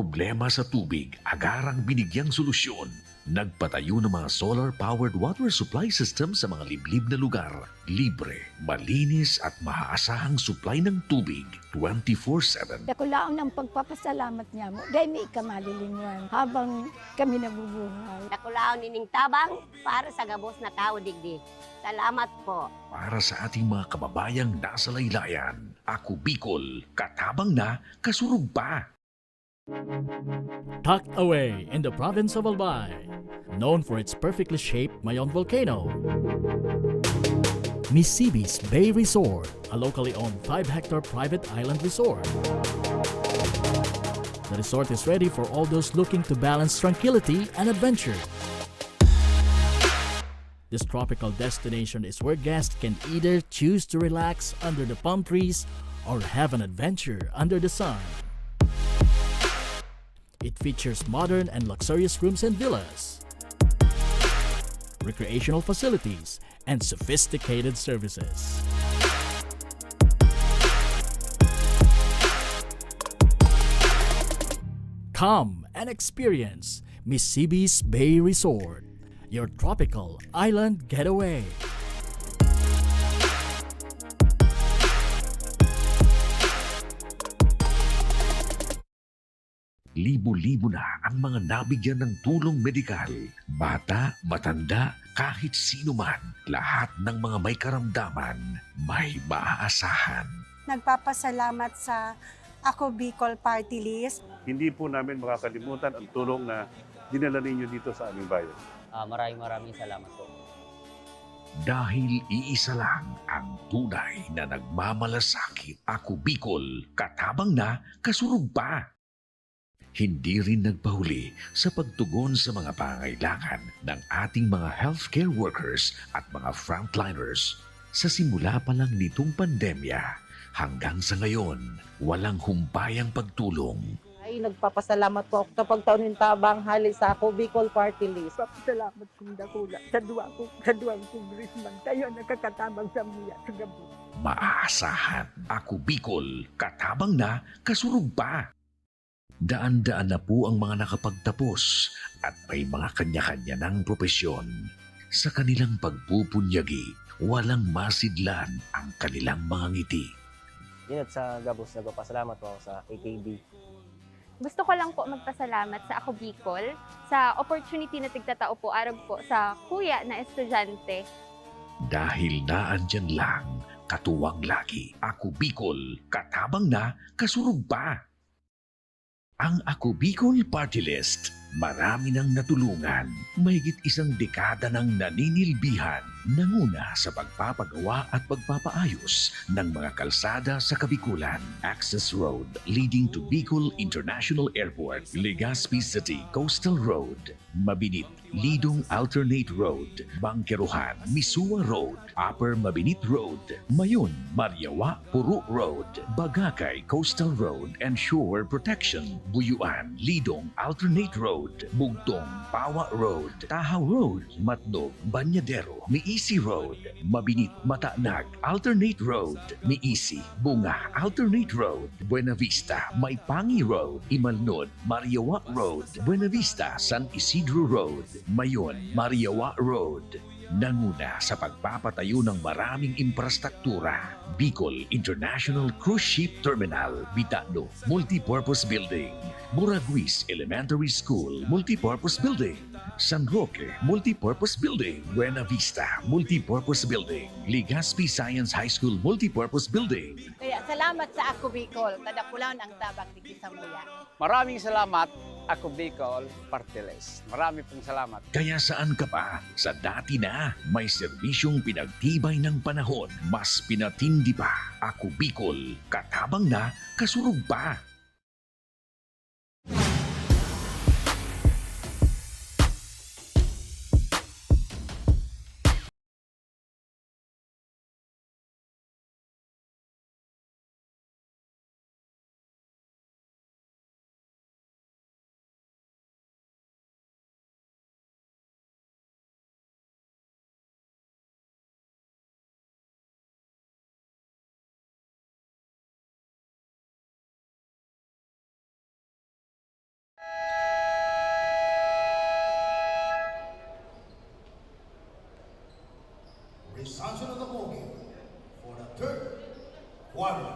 problema sa tubig, agarang binigyang solusyon. Nagpatayo ng mga solar-powered water supply system sa mga liblib na lugar. Libre, malinis at maaasahang supply ng tubig 24/7. Dako laang ng pagpapasalamat niya mo. Dahil may ikamalilinwan habang kami nabubuhay. Nakulaon ining tabang para sa gabos na tao digdi. Salamat po. Para sa ating mga kababayang nasa laylayan, Ako Bicol, katabang na, kasurug pa. Tucked away in the province of Albay, known for its perfectly shaped Mayon volcano. Misibis Bay Resort, a locally owned 5-hectare private island resort. The resort is ready for all those looking to balance tranquility and adventure. This tropical destination is where guests can either choose to relax under the palm trees or have an adventure under the sun. It features modern and luxurious rooms and villas, recreational facilities, and sophisticated services. Come and experience Misibis Bay Resort, your tropical island getaway. Libo-libo na ang mga nabigyan ng tulong medikal. Bata, matanda, kahit sino man, lahat ng mga may karamdaman, may maaasahan. Nagpapasalamat sa Ako Bicol Party List. Hindi po namin makakalimutan ang tulong na dinala ninyo dito sa aming bayan. Maraming salamat po. Dahil iisa lang ang tunay na nagmamalasakit. Ako Bicol, katabang na, kasurug pa. Hindi rin nagpahuli sa pagtugon sa mga pangailangan ng ating mga healthcare workers at mga frontliners. Sa simula pa lang nitong pandemya, hanggang sa ngayon, walang humpayang pagtulong. Ay, nagpapasalamat po ako sa pagtaunin tabang hali sa Ako Bicol Party List. Nagpapasalamat kong dakula sa duwang congressman. Kayo nakakatabang sa miya sa gabi. Maaasahan. Ako Bicol, katabang na, kasurug pa. Daan-daan na po ang mga nakapagtapos at may mga kanya-kanya ng propesyon. Sa kanilang pagpupunyagi, walang masidlan ang kanilang mga ngiti. Yun at sa Gabos, nagpapasalamat po ako sa AKB. Gusto ko lang po magpasalamat sa Ako Bicol sa opportunity na tigtatao po arog po sa kuya na estudyante. Dahil naandyan lang, katuwang lagi. Ako Bicol, katabang na, kasurug pa. Ang Ako Bicol Party List, marami nang natulungan, mahigit isang dekada nang naninilbihan, nanguna sa pagpapagawa at pagpapaayos ng mga kalsada sa Kabikulan. Access Road leading to Bicol International Airport, Legazpi City Coastal Road, Mabinit, Lidong Alternate Road, Bangkeruhan, Misua Road, Upper Mabinit Road, Mayon, Mariawa, Puro Road, Bagakay Coastal Road and Shore Protection, Buyuan, Lidong Alternate Road, Bugtong, Pawa Road, Tahaw Road, Matnog, Banyadero, Miisi Road, Mabinit, Mataanag, Alternate Road, Miisi, Bunga, Alternate Road, Buena Vista, Maipangi Road, Imalnod, Mariawa Road, Buena Vista, San Isidro Road, Mayon, Mariawa Road. Nanguna sa pagpapatayo ng maraming infrastruktura. Bicol International Cruise Ship Terminal, Bitano, Multipurpose Building, Muraguis Elementary School, Multipurpose Building, San Roque, Multipurpose Building, Buena Vista, Multipurpose Building, Legazpi Science High School, Multipurpose Building. Kaya salamat sa Ako Bicol. Tadakulaon ang tabang digdi sa muya. Maraming salamat, Ako Bicol Party List. Marami pong salamat. Kaya saan ka pa? Sa dati na, may serbisyong pinagtibay ng panahon. Mas pinatindi pa. Ako Bicol, katabang na, kasurug pa. sanction of the ballgame for the third quarter.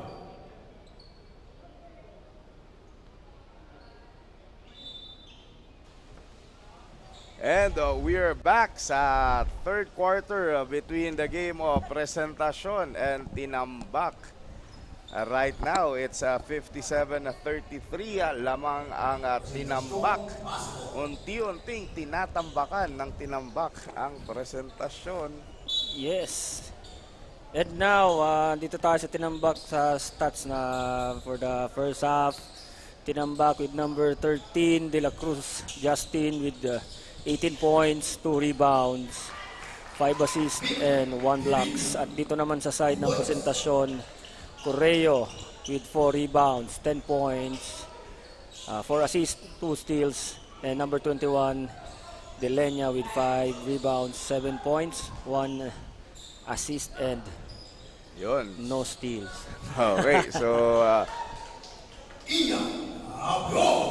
And we are back sa third quarter between the game of Presentacion and Tinambak. Right now, it's 57-33 lamang ang Tinambak. Unti-unting tinatambakan ng Tinambak ang Presentacion. Yes. And now, dito tayo sa Tinambak sa stats na for the first half. Tinambak with number 13, De La Cruz Justin with 18 points, 2 rebounds, 5 assists, and 1 blocks. At dito naman sa side ng Presentacion, Correo with 4 rebounds, 10 points, 4 assists, 2 steals, and number 21, Delenya with 5 rebounds, 7 points, 1 assist, and no steals. Okay, so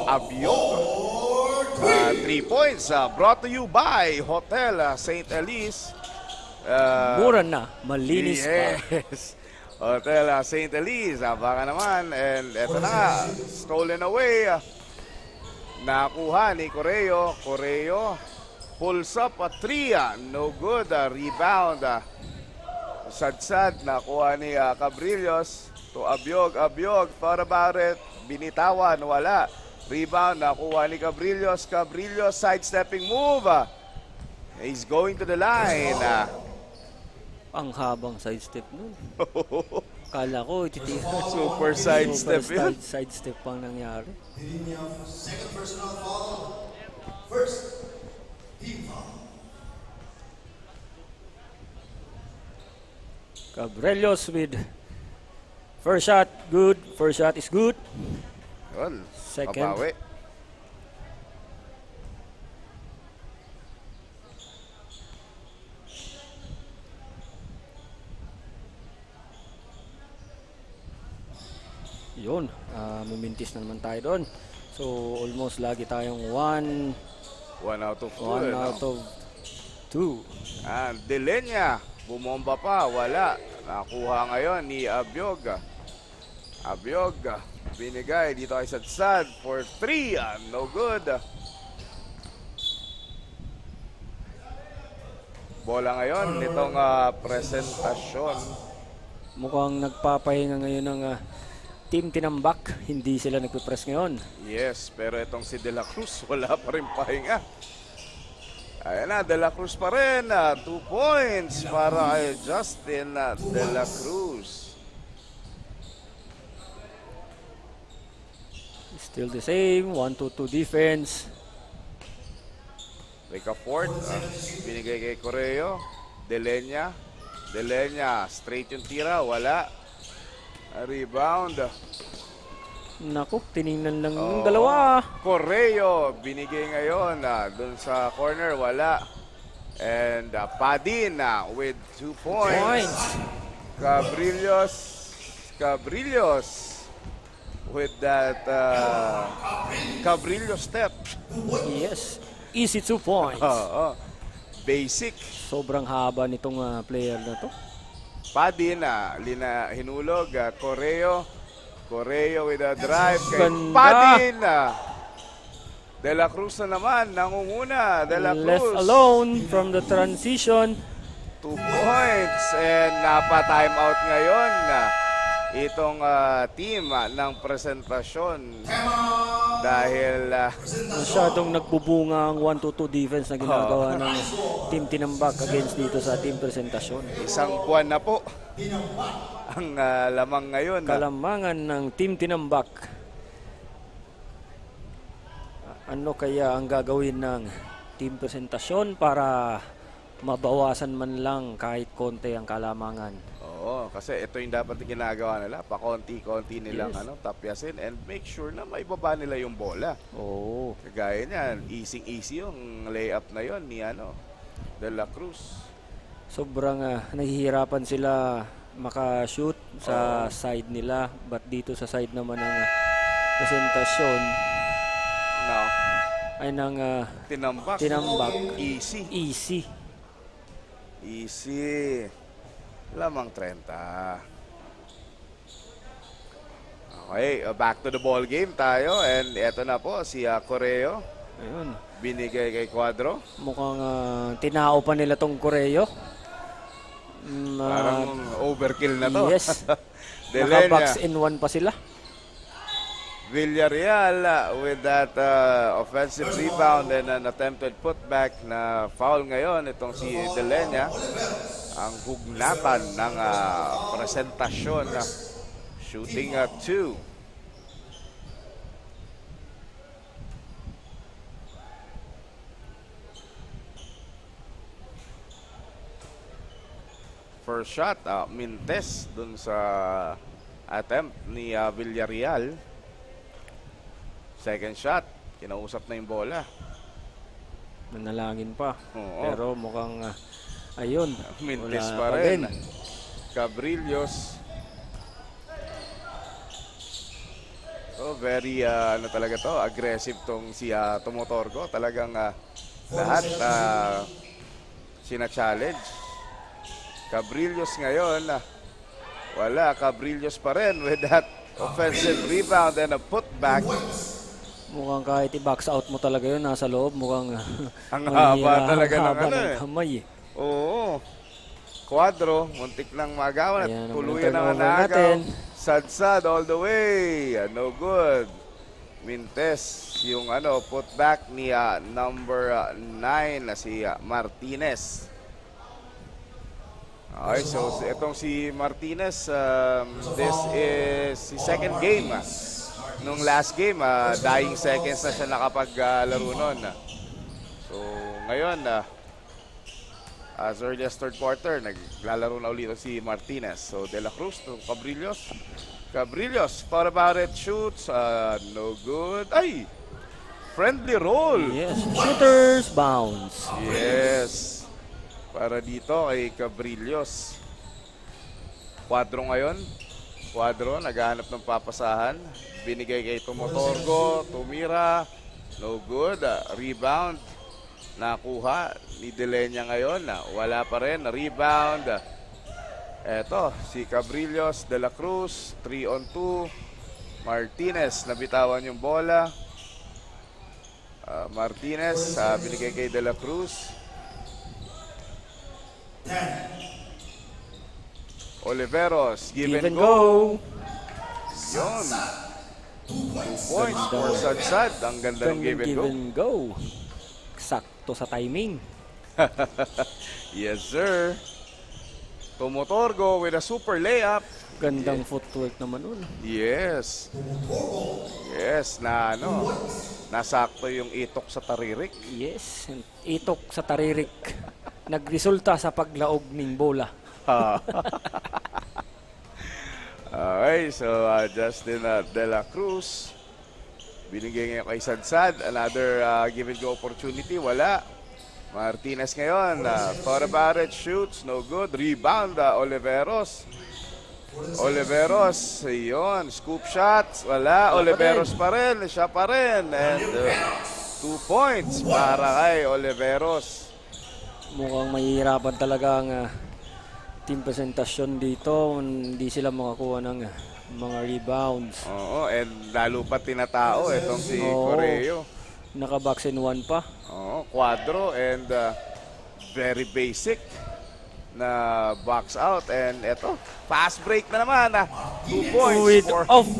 Abiog. 3 points brought to you by Hotel St. Elise. Mura na, malinis pa. Yes. Hotel St. Elise, baka naman. And eto na nga, stolen away. Nakuha ni Correo. Correo pulls up a 3. No good. Rebound. Sad-sad. Nakuha ni Cabrillos to Abiog. Abiog thought about it. Binitawan. Wala. Rebound. Nakuha ni Cabrillos. Cabrillos sidestepping move. He's going to the line. Ang habang sidestep nun. Kala ko, Super sidestep yun. Sidestep pang nangyari. Second personal foul. First team foul. Cabrillos with first shot, good. First shot is good. Yun. Second. Papawi. Yun, mimintis na naman tayo doon. So, almost lagi tayong 1 out of 2. And Delenya, bumomba pa, wala. Nakuha ngayon ni Abiog. Abiog, binigay dito kay Sadsad for 3. No good. Bola ngayon nitong Presentacion. Mukhang nagpapahinga ngayon ng Team Tinambak. Hindi sila nagpipress ngayon. Yes, pero itong si De La Cruz, wala pa rin pahinga. Ayan na, De La Cruz pa rin. 2 points para kay Justin De La Cruz. Still the same, 1-2-2 defense. Make a fourth. Binigay kay Correo. Delenya. Delenya, straight yung tira, wala. Rebound. Naku, tiningnan lang yung dalawa. Correo, binigay ngayon dun sa corner, wala. And Padin with 2 points. Cabrillos with that Cabrillos step. Yes, easy 2 points. Basic. Sobrang haba nitong player na to. Padin hinulog. Correo with a drive kay Padin. De La Cruz na naman, nangunguna. De La Cruz. Left alone from the transition. 2 points. And napa-time out ngayon itong team ng Presentacion. Dahil masyadong nagbubunga ang 1-2-2 defense na ginagawa ng Team Tinambak against dito sa Team Presentacion. Isang buwan na po ang lamang ngayon. Kalamangan ng Team Tinambak. Ano kaya ang gagawin ng Team Presentacion para mabawasan man lang kahit konti ang kalamangan? Oo, kasi ito yung dapat ginagawa nila. Pakonti-konti nilang tapyasin and make sure na maibaba nila yung bola. Oo. Kagaya niyan, easy-easy yung layup na yon ni De La Cruz. Sobrang nahihirapan sila makashoot sa side nila, but dito sa side naman ng Presentacion ay ng Tinambak. Tinambak. Easy. Lamang 30. Okay, back to the ball game tayo. And eto na po, si Correo. Ayun. Binigay kay Cuadro. Mukhang tinao pa nila tong Correo. Parang overkill na to. Yes. Delenya. Naka-box in 1 pa sila. Villarreal with that offensive rebound and an attempted putback na foul ngayon. Itong si Delenya. Ang hugnatan ng presentasyon. Shooting at 2. First shot, Mintes dun sa attempt ni Villarreal. Second shot, kinausap na yung bola. Manalangin pa. Oo. Pero mukhang, ayun. Mintes wala pa rin. Cabrillos. So, very, ano talaga to, aggressive tong si Tumotorgo. Talagang lahat sina-challenge. Cabrillos ngayon, wala. Cabrillos pa rin with that offensive rebound and a putback. Mukhang kahit i-box out mo talaga yun, nasa loob, mukhang ang haba talaga ng ano ng kamay. Oo. Cuadro, muntik lang magawan at tuluyan ng turnover nagaw. natin. Sad all the way. No good. Mintes, yung putback ni number 9 na si Martinez. Okay, so itong si Martinez, this is si second game. Nung last game, dying seconds na siya nakapaglaro nun. So ngayon, as early as third quarter, naglalaro na ulit si Martinez. So De La Cruz to Cabrillos. Cabrillos, thought about it, shoots, no good. Ay! Friendly roll. Yes, shooters bounce. Yes. Para dito kay Cabrillos. Cuadro ngayon. Cuadro, naghahanap ng papasahan. Binigay kay Tumotorgo, tumira. No good. Rebound. Nakuha ni Delenya ngayon. Wala pa rin. Rebound. Eto, si Cabrillos, De La Cruz, 3-on-2. Martinez, nabitawan yung bola. Martinez, binigay kay De La Cruz. Oliveros, give and go. Yun. 2 points for Sadsad. Ang ganda ng give and go. Sakto sa timing. Yes, sir. Tumotorgo with a super layup. Gandang footwork naman nun. Yes. Yes, nasakto yung itok sa taririk. Yes, itok sa taririk. Nagresulta sa paglaog ng bola. Okay, so Justin De La Cruz. Binigay ngayon kay Sadsad. Another give and go opportunity. Wala. Martinez ngayon. Thought about it. Shoots. No good. Rebound. Oliveros. Oliveros. Yun. Scoop shots. Wala. Oliveros pa rin. Siya pa rin. And 2 points para kay Oliveros. Mukhang mahihirapan talaga ang team presentasyon dito. Hindi sila makakuha ng mga rebounds. Oo, and lalo pa tinatao itong si Correo. Naka-box in 1 pa. Oo, Cuadro and very basic na box out. And eto, fast break na naman. 2 points. With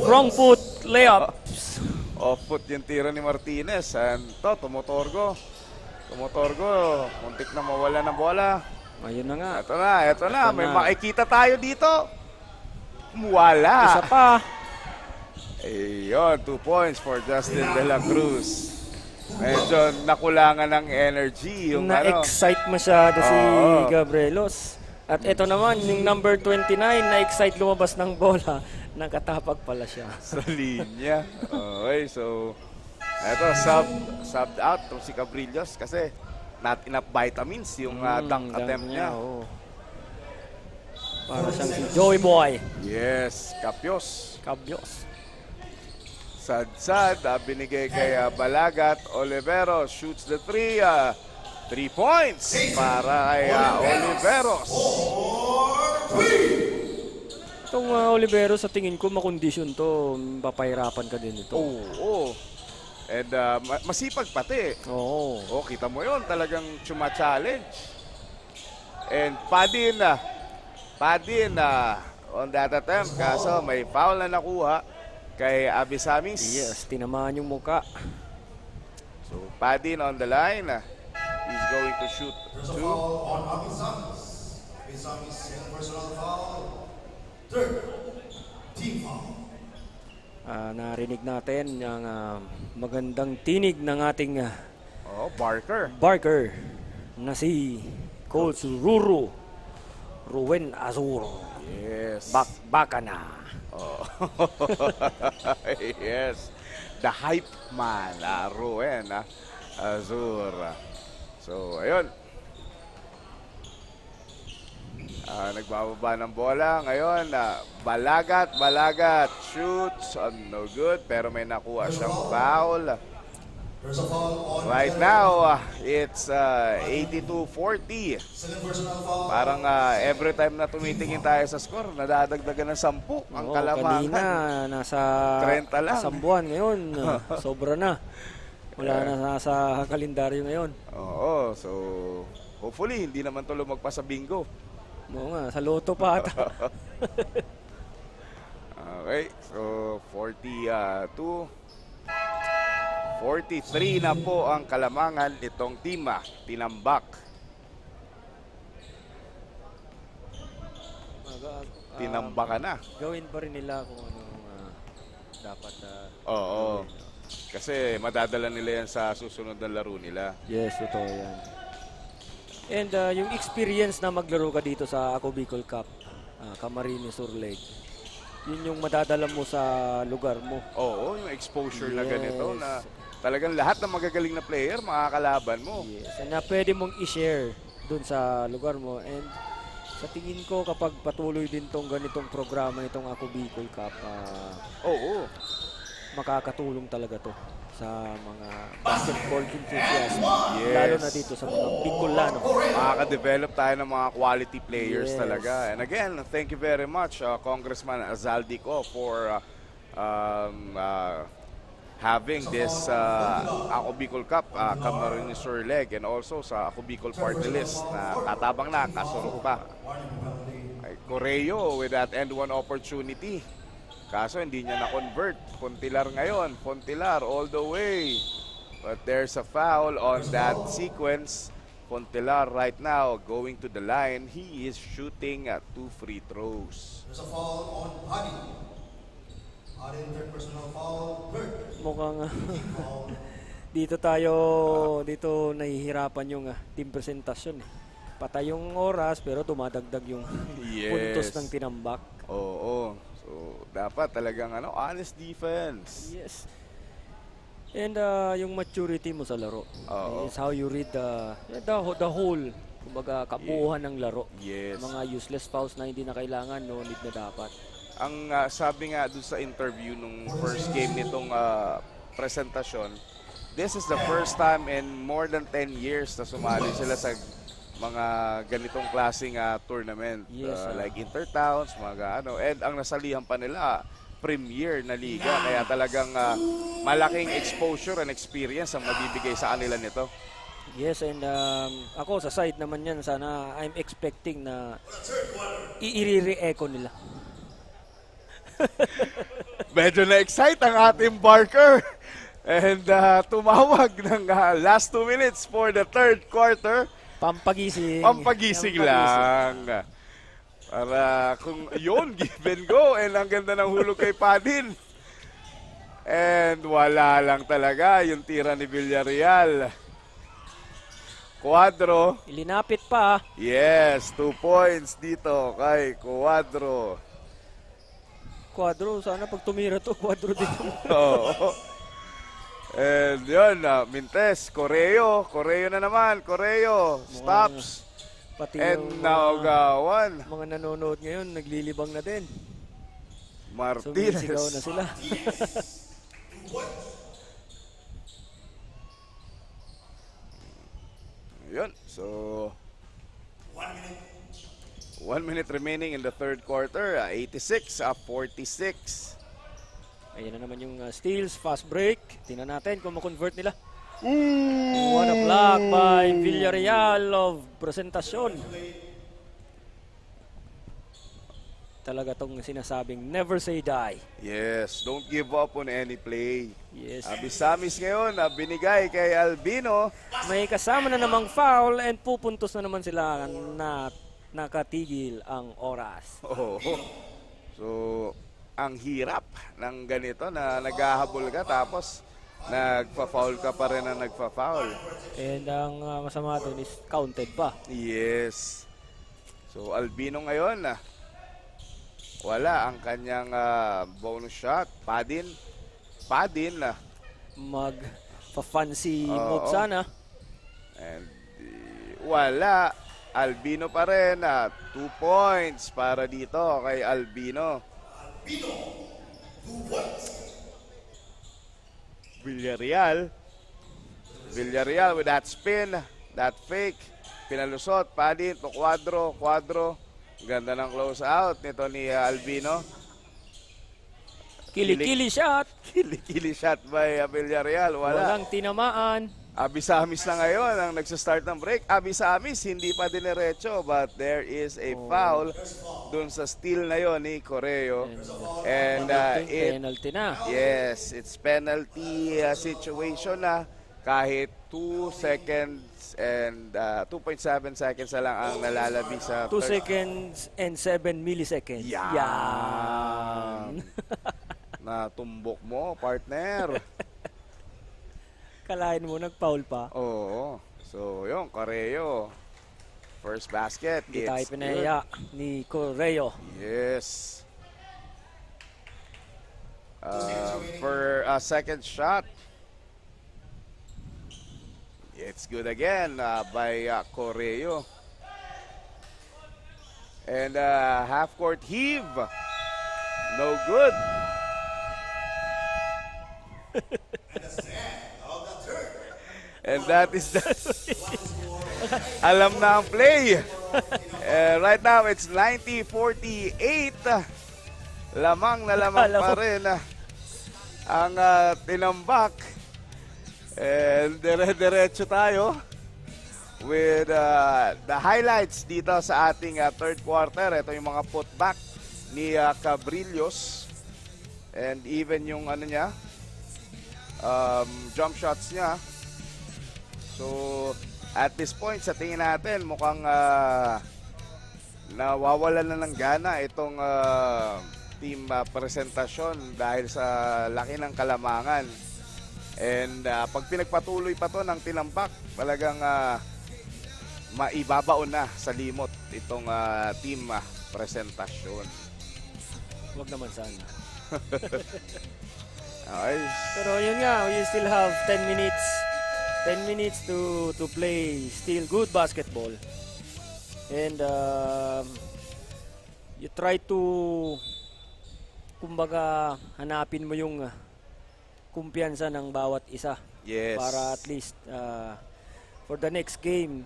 wrong foot layups. Off foot yung tira ni Martinez. And to, Tumotorgo, muntik na mawala ng bola. Ayun na nga. Ito na. May makikita tayo dito. Wala. Isa pa. Ayun, 2 points for Justin De La Cruz. Medyo nakulangan ng energy. Na-excite masyado si Gabrielos. At ito naman, yung number 29, na-excite lumabas ng bola. Nakatapag pala siya. Sa linya. Okay, so ito, subbed out to si Cabrillos kasi not enough vitamins yung dunk attempt niya. Para siyang si Joey Boy. Yes, Capios. Sadsad, binigay kay Balagat. Oliveros shoots the 3. 3 points para kay Oliveros. Itong Olivero, sa tingin ko, makondisyon to. Papahirapan ka din ito. Oo. And masipag pati. Oo. Oh, kita mo yon, talagang chuma-challenge. And Padin on that attempt. Kaso may foul na nakuha kay Abisamis. Yes, tinamaan yung muka. So Padin on the line. He's going to shoot There's a 2. foul on Abisamis. Abisamis, second personal foul. Third, team foul. Narinig natin yung magandang tinig ng ating Barker na si Coach Ruben Azur. Yes. Baka na. Oh. Yes. The hype man, Ruben Azur. So, ayun. Nagbababa ng bola ngayon. Balagat. Shoots. No good. Pero may nakuha siyang foul. There's a foul on Right now, it's 82-40. second personal foul. Parang every time na tumitingin tayo sa score, nadadagdagan ng 10 ang Kalamangan. Kanina, nasa 30 lang. Sambuan ngayon. Sobra na. Wala na nasa kalendaryo ngayon. Oo, so hopefully hindi naman to lumagpas sa bingo. Oo nga, sa loto pa ata. Okay, so 43 na po ang Kalamangan nitong team. Tinambak. Tinambakan na. Gawin pa rin nila kung ano dapat. Oo. Kasi madadala nila yan sa susunod na laro nila. Yes, totoo yan. And yung experience na maglaro ka dito sa Ako Bicol Cup, Camarines Sur Lake, yun yung madadala mo sa lugar mo. Oo, yung exposure na ganito na talagang lahat ng magagaling na player makakalaban mo. Yes, na pwede mong i-share dun sa lugar mo. And sa tingin ko kapag patuloy din tong ganitong programa nitong Ako Bicol Cup, oo, makakatulong talaga to sa mga basketball enthusiasts. Yes. Lalo na dito sa mga Bicolano. Makaka-develop tayo ng mga quality players Yes. talaga. And again, thank you very much, Congressman Azaldico, for having this Ako Bicol Cup, Camarines Sur Lake, and also sa Ako Bicol Party List na tatabang na, kasurok pa. Correo with that end one opportunity. Kaso hindi niya na-convert. Pontilar ngayon. Pontilar all the way. But there's a foul on that sequence. Pontilar right now going to the line. He is shooting at 2 free throws. There's a foul on Hadi. Hadi, third personal foul. Third. Mukhang dito nahihirapan yung team presentasyon. Patay yung oras pero dumadagdag yung puntos ng tinambak. Oo. So, dapat talagang honest defense. Yes. And yung maturity mo sa laro. Is how you read the whole, kumbaga, kabuuhan ng laro. Yes. Mga useless fouls na hindi na kailangan, no need na dapat. Ang sabi nga doon sa interview nung first game nitong presentasyon, this is the first time in more than 10 years na sumali sila sa mga ganitong klaseng tournament. Yes, like intertowns, and ang nasalihan pa nila, premier na liga. Kaya talagang malaking exposure and experience ang mabibigay sa kanila nito. Yes, and ako sa side naman yan, sana I'm expecting na i-re-echo nila. Medyo na-excite ang ating Barker. And tumawag ng last 2 minutes for the third quarter. Pampagising lang. Para kung yun, give and go. And ang ganda ng hulog kay Padin. And wala lang talaga yung tira ni Villarreal. Cuadro. Ilinapit pa. Yes, 2 points dito kay Cuadro. Cuadro, sana pag tumira to, Cuadro dito. Oo. And yun, Mintes, Correo na naman, Correo, stops. Pati and Naugawan. Mga nanonood ngayon, naglilibang na din. Martinez. Sumisigaw na sila. Yun, so 1 minute remaining in the third quarter. 86-46. Ayan na naman yung steals, fast break. Tingnan natin kung ma-convert nila. What a block by Villarreal of Presentacion. Talaga tong sinasabing never say die. Yes, don't give up on any play. Yes. Abisamis ngayon na binigay kay Albino. May kasama na namang foul and pupuntos na naman sila na nakatigil ang oras. Oh. So, ang hirap ng ganito na naghahabol ka tapos nagpa-foul ka pa rin na nagpa-foul. And ang masama doon is counted pa. Yes. So, Albino ngayon, wala ang kanyang bonus shot. Padin, mag-fancy move sana. And wala. Albino pa rin. 2 points para dito kay Albino. 2 points. Villarreal with that spin, that fake, pinalusot, Padin, to Cuadro. Ganda ng close out nito ni Albino. Kili-kili shot. Kili-kili shot by Villarreal. Walang tinamaan. Abisamis na ngayon ang nagsastart ng break. Abisamis, hindi pa diniretso, but there is a foul dun sa steal na yon ni Correo. And penalty na. Yes, it's penalty situation na kahit 2 seconds and 2.7 seconds na lang ang nalalabi sa 2 seconds and 7 milliseconds. Yan. Natumbok mo, partner. Kalahin mo, nag-foul pa. Oo. So, yung Correo. First basket. Hindi tayo pinaya ni Correo. Yes. For a second shot. It's good again by Correo. And half-court heave. No good. And that is that. Alam na ang play. Right now, it's 90-48. Lamang na lamang pa rin ang tinambak. And dire-diretso tayo with the highlights dito sa ating third quarter. Ito yung mga putback ni Cabrillos. And even yung ano niya, jump shots niya. So, at this point, sa tingin natin, mukhang nawawalan na ng gana itong team Presentasyon dahil sa laki ng kalamangan. And pag pinagpatuloy pa to ng tinambak, talagang maibabaon na sa limot itong team Presentasyon. Huwag naman sana. Okay. Pero yun nga, we still have 10 minutes. 10 minutes to play still good basketball. And you try to, kumbaga, hanapin mo yung kumpiyansa ng bawat isa. Yes. Para at least for the next game,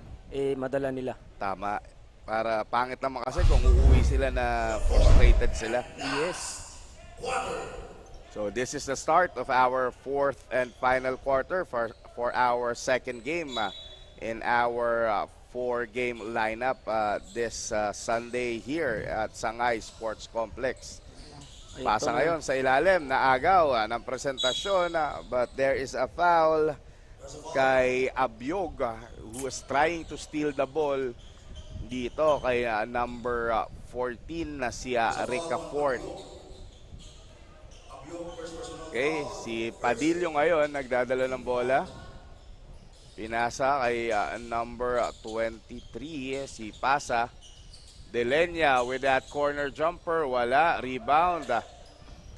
madala nila. Tama. Para pangit naman kasi kung uuwi sila na frustrated sila. Yes. So this is the start of our fourth and final quarter for our second game in our 4-game lineup this Sunday here at Sangay Sports Complex. Pasa ngayon sa ilalim na agaw ng Presentasyon, but there is a foul kay Abiog who is trying to steal the ball dito kay number 14 na si Rica Ford. Okay, si Padillo ngayon nagdadala ng bola. Pinasa kay number 23 si Pasa. Delenya with that corner jumper, wala, rebound.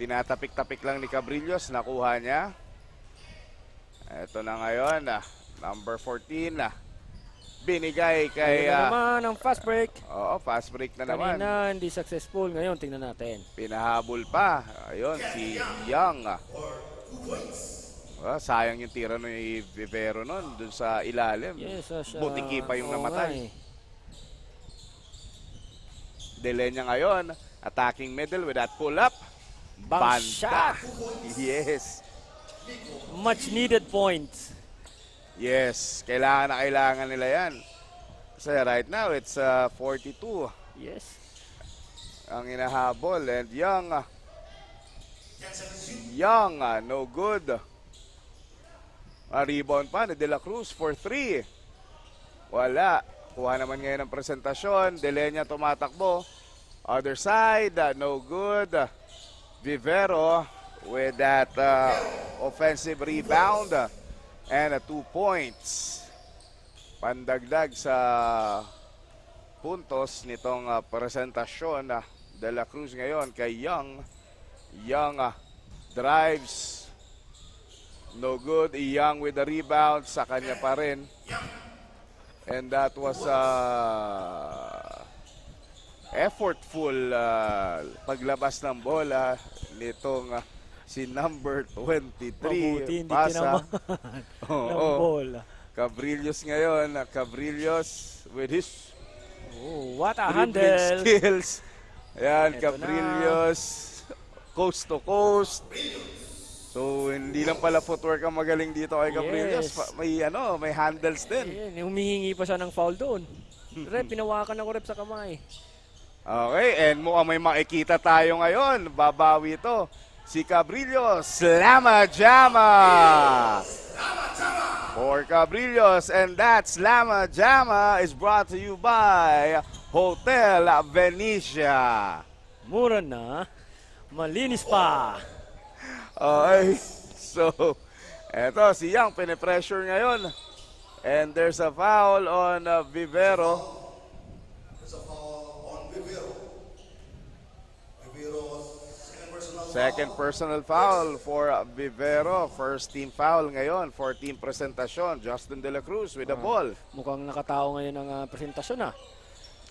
Tinatapik-tapik lang ni Cabrillos, nakuha niya. Ito na ngayon, number 14. Binigay kay... naman ang fast break. Oo, fast break na naman. Kanina hindi successful, ngayon tingnan natin. Pinahabol pa. Ayun, si Young. Sayang yung tira ni Vivero nun, dun sa ilalim. Yes, Butiki pa yung namatay. Delenya ngayon, attacking middle with that pull-up. Bang Banda. shot. Yes. Much needed points. Yes, kailangan na kailangan nila yan. Kasi right now, it's 42 Yes. ang inahabol. And Young, no good. Rebound pa ni De La Cruz for 3. Wala. Kuha naman ngayon ng presentasyon. Delenya tumatakbo. Other side, no good. Vivero with that offensive rebound and 2 points. Pandagdag sa puntos nitong presentasyon De La Cruz ngayon kay Young. Young drives. No good. Young with the rebound. Sa kanya pa rin. And that was effortful paglabas ng bola nitong si number 23. Mabuti, hindi Pasa. tinamaan Oo. ng bola. Cabrillos ngayon. Cabrillos with his What a dribbling handle. skills. Ayan, Eto Cabrillos. Coast to coast. So, hindi lang pala footwork ang magaling dito kay Cabrillos. Yes. May handles din. Ayan, humihingi pa siya ng foul doon. Rep, pinawakan ako rep sa kamay. Okay, and mukhang may makikita tayo ngayon. Babawi ito. Si Cabrillos. Slama Jama! For Cabrillos. And that Slama Jama is brought to you by Hotel Venetia. Mura na. Malinis pa. Okay. So, eto si Young pinipressure ngayon. And there's a foul on Vivero. Second personal foul for Vivero. First team foul ngayon for team presentasyon. Justin De La Cruz with the ball. Mukhang nakatao ngayon ang presentasyon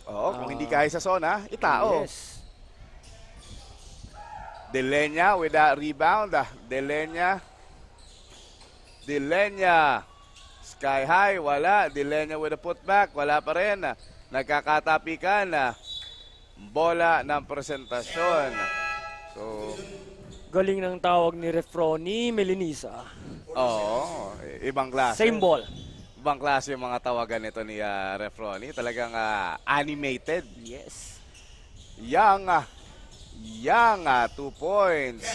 Oo, kung hindi kaya sa zona, itao. Yes. Delenya with that rebound. Delenya. Sky high, wala. Delenya with a putback, wala pa rin. Nagkakatapikan. Bola ng presentasyon. So, galing ng tawag ni Refroni Melinisa. Oo, ibang klase. Same ball. Ibang klase yung mga tawagan nito ni Refroni. Talagang animated. Yes. Young, 2 points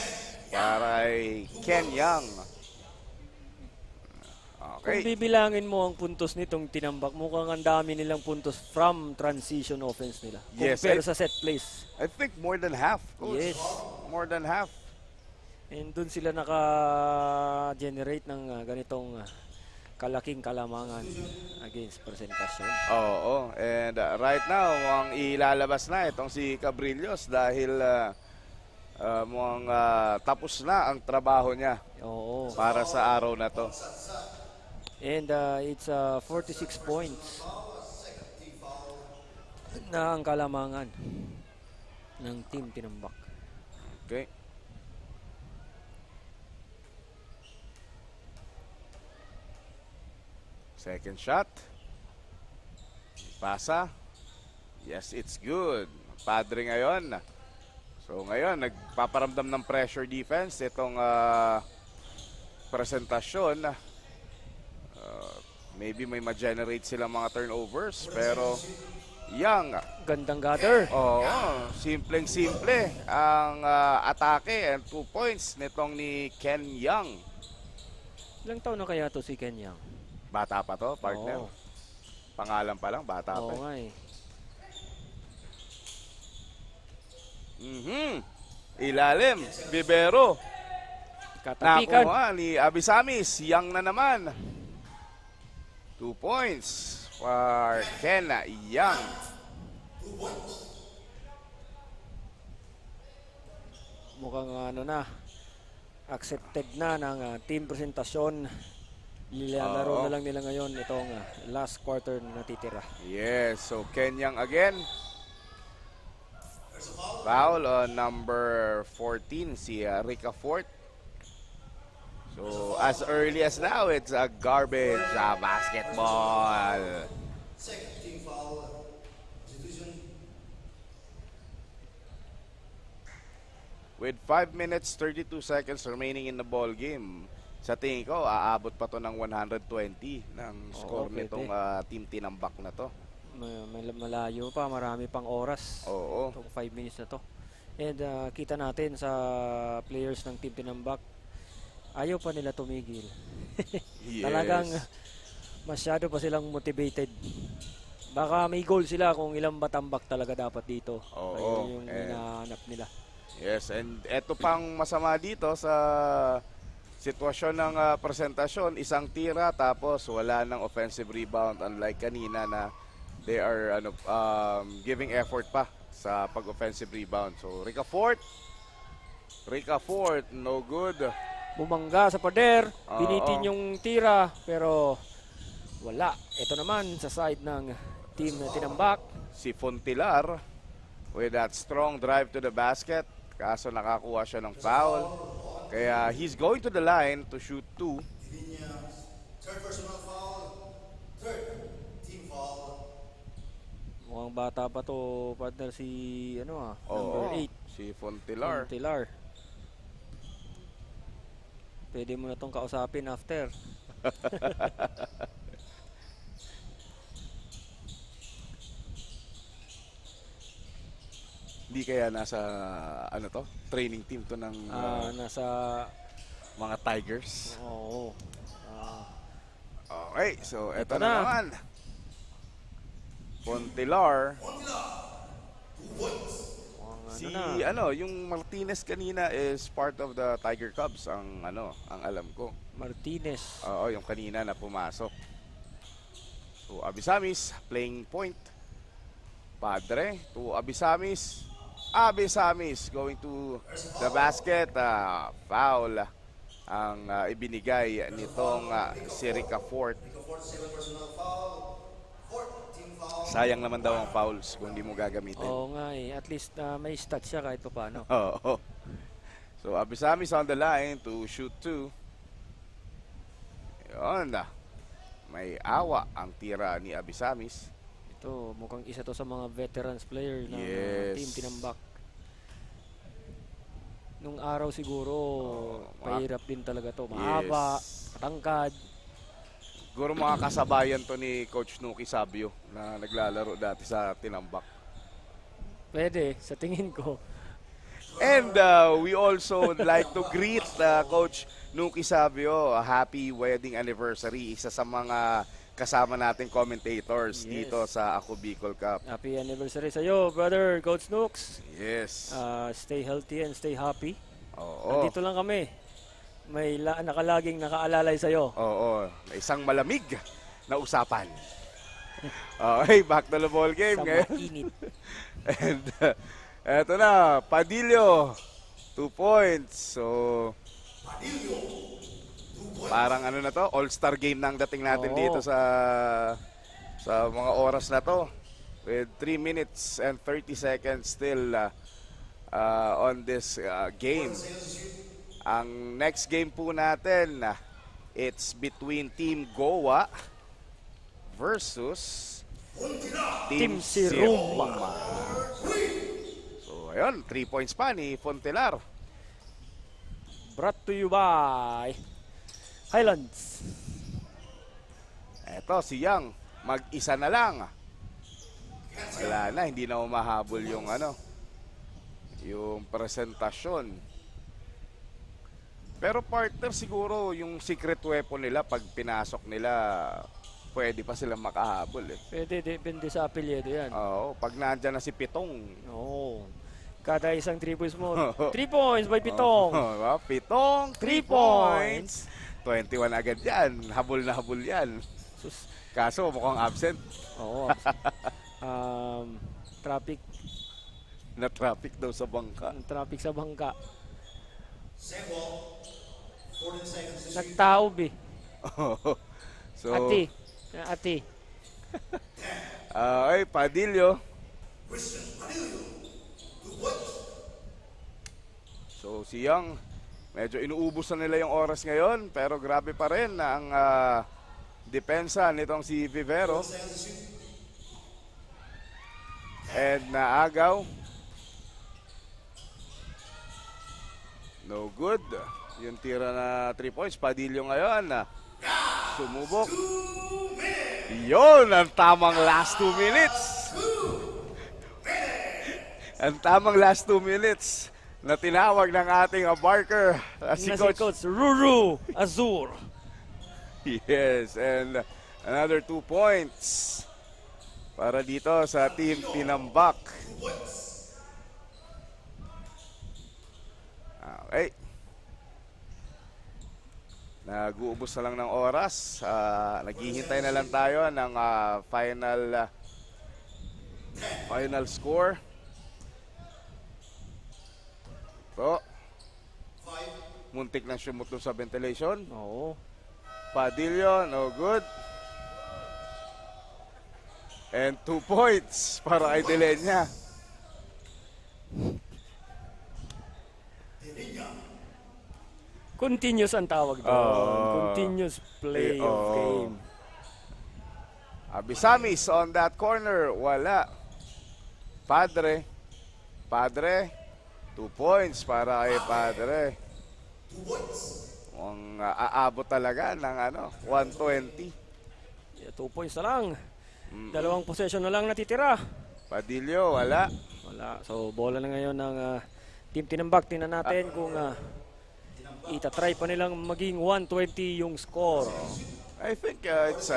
para kay Ken Young. Kung Okay. bibilangin mo ang puntos nitong tinambak, mukhang ang dami nilang puntos from transition offense nila. Yes, Compare sa set plays. I think more than half, Coach. Yes. More than half. And dun sila naka-generate ng ganitong kalaking kalamangan against presentasyon. Oo. And right now, mukhang ilalabas na itong si Cabrillos dahil mukhang tapos na ang trabaho niya. Oo. Para sa araw na to. And it's 46 points na ang kalamangan ng team tinambak. Okay. Second shot. Pasa. Yes, it's good. Padre ngayon. So ngayon, nagpaparamdam ng pressure defense itong presentasyon. Maybe may ma-generate silang mga turnovers, pero Young. Gandang gather. Oo, simpleng-simple ang atake and 2 points nitong ni Ken Young. Ilang taon na kaya to si Ken Young? Bata pa to, partner. Oo. Pangalan pa lang, bata pa. Oo nga eh. Ilalim, Vivero. Katapikan. Nakuha ni Abisamis, Young na naman. 2 points for Ken Young. Mukhang accepted na ng team presentasyon. Nilalaro na lang nila ngayon itong last quarter na natitira. Yes, so Ken Young again. Foul on number 14, si Rica Fort. So, as early as now, it's a garbage basketball. with 5 minutes 32 seconds remaining in the ball game. Sa tingin ko, aabot pa to ng 120 ng score pwede. nitong Team Tinambak na to. Malayo pa, marami pang oras. Oo. Itong 5 minutes na to. And kita natin sa players ng Team Tinambak, ayaw pa nila tumigil. Yes. Talagang masyado pa silang motivated. Baka may goal sila kung ilang batambak talaga dapat dito. Oo. Ayun yung hinahanap nila. Yes, and eto pang masama dito sa sitwasyon ng presentasyon, isang tira tapos wala ng offensive rebound, unlike kanina na they are giving effort pa sa pag-offensive rebound. So Rica Fort, no good. Bumangga sa pader, Oo. binitin yung tira, pero wala. Ito naman sa side ng Team Tinambak. Si Fontilar with that strong drive to the basket, kaso nakakuha siya ng foul. Kaya he's going to the line to shoot 2. Third personal foul. Third team foul. Mukhang bata pa to, partner, si number 8. Si Fontilar. Pwede mo na tong kausapin after. Hindi kaya nasa training team to ng Nasa mga Tigers. Oo. Okay, so eto Ito na na. naman. Fontilar. Yung Martinez kanina is part of the Tiger Cubs ang alam ko. Martinez. Oo, yung kanina na pumasok. So Abisamis playing point. Padre to Abisamis. Abisamis going to the basket. Foul ang ibinigay nitong si Rica Fort. Sayang naman daw ang fouls kung hindi mo gagamitin. Oo nga eh. At least may stats siya kahit pa paano. Oo. So Abisamis on the line to shoot 2. Yun. May awa ang tira ni Abisamis. Ito, mukhang isa to sa mga veterans player ng Team Tinambak. Nung araw siguro, mahirap din talaga to. Mahaba, matangkad. Siguro mga kasabayan to ni Coach Nuki Sabio na naglalaro dati sa Tinambak. Pwede, sa tingin ko. And we also would like to greet Coach Nuki Sabio. A happy wedding anniversary. Isa sa mga kasama nating commentators dito sa Ako Bicol Cup. Happy anniversary sa iyo, brother, Coach Nooks. Yes. Stay healthy and stay happy. Oo. Dito lang kami. May nakalaging nakaalalay sa iyo. Oo. Isang malamig na usapan. Okay, back to the ball game sa ngayon. mainit. And eto na, Padillo. 2 points. So parang na to, all-star game na ang dating natin dito sa mga oras na to. With 3 minutes and 30 seconds still on this game. Ang next game po natin, it's between Team Goa versus Team Siroma. So ayun, 3 points pa ni Fontilar. Brought to you by Highlands. Eto si Yang, mag-isa na lang. Wala na, hindi na umahabol yung yung presentasyon. Pero partner, siguro yung secret weapon nila pag pinasok nila, pwede pa silang makahabol eh. Pwede, depende sa apelyido yan. Oo, pag nandyan na si Pitong. Oo. Kada isang 3 points mo. 3 points by Pitong. Pitong, 3 points. 21 agad yan. Habol na habol yan. Kaso mukhang absent. Oo. Traffic. Na-traffic daw sa bangka. Traffic sa bangka. Sample. 14 seconds. Nagtaob eh. So, Ati. ay, Padillo. So, si Yang, medyo inuubos na nila yung oras ngayon, pero grabe pa rin na ang depensa nitong si Vivero. And naagaw. No good. Yung tira na 3 points. Padillo ngayon. Sumubok. Yun ang tamang last 2 minutes. Ang tamang last 2 minutes na tinawag ng ating barker. Si Coach Ruru Azur. Yes, and another 2 points para dito sa team Tinambak. Okay. Nag-uubos na lang ng oras. Naghihintay na lang tayo ng final score. So, muntik na sumutlo sa ventilation. Oo. Padillo, no good. And 2 points para kay Delenya. Continuous ang tawag doon. Continuous play of game. Abisamis on that corner. Wala. Padre. 2 points para kay Padre. Ang aabot talaga ng 120. 2 points na lang. 2 possession na lang natitira. Padillo, wala. So, bola na ngayon ng Team Tinambak. Tingnan natin kung itatry pa nilang maging 120 yung score. I think it's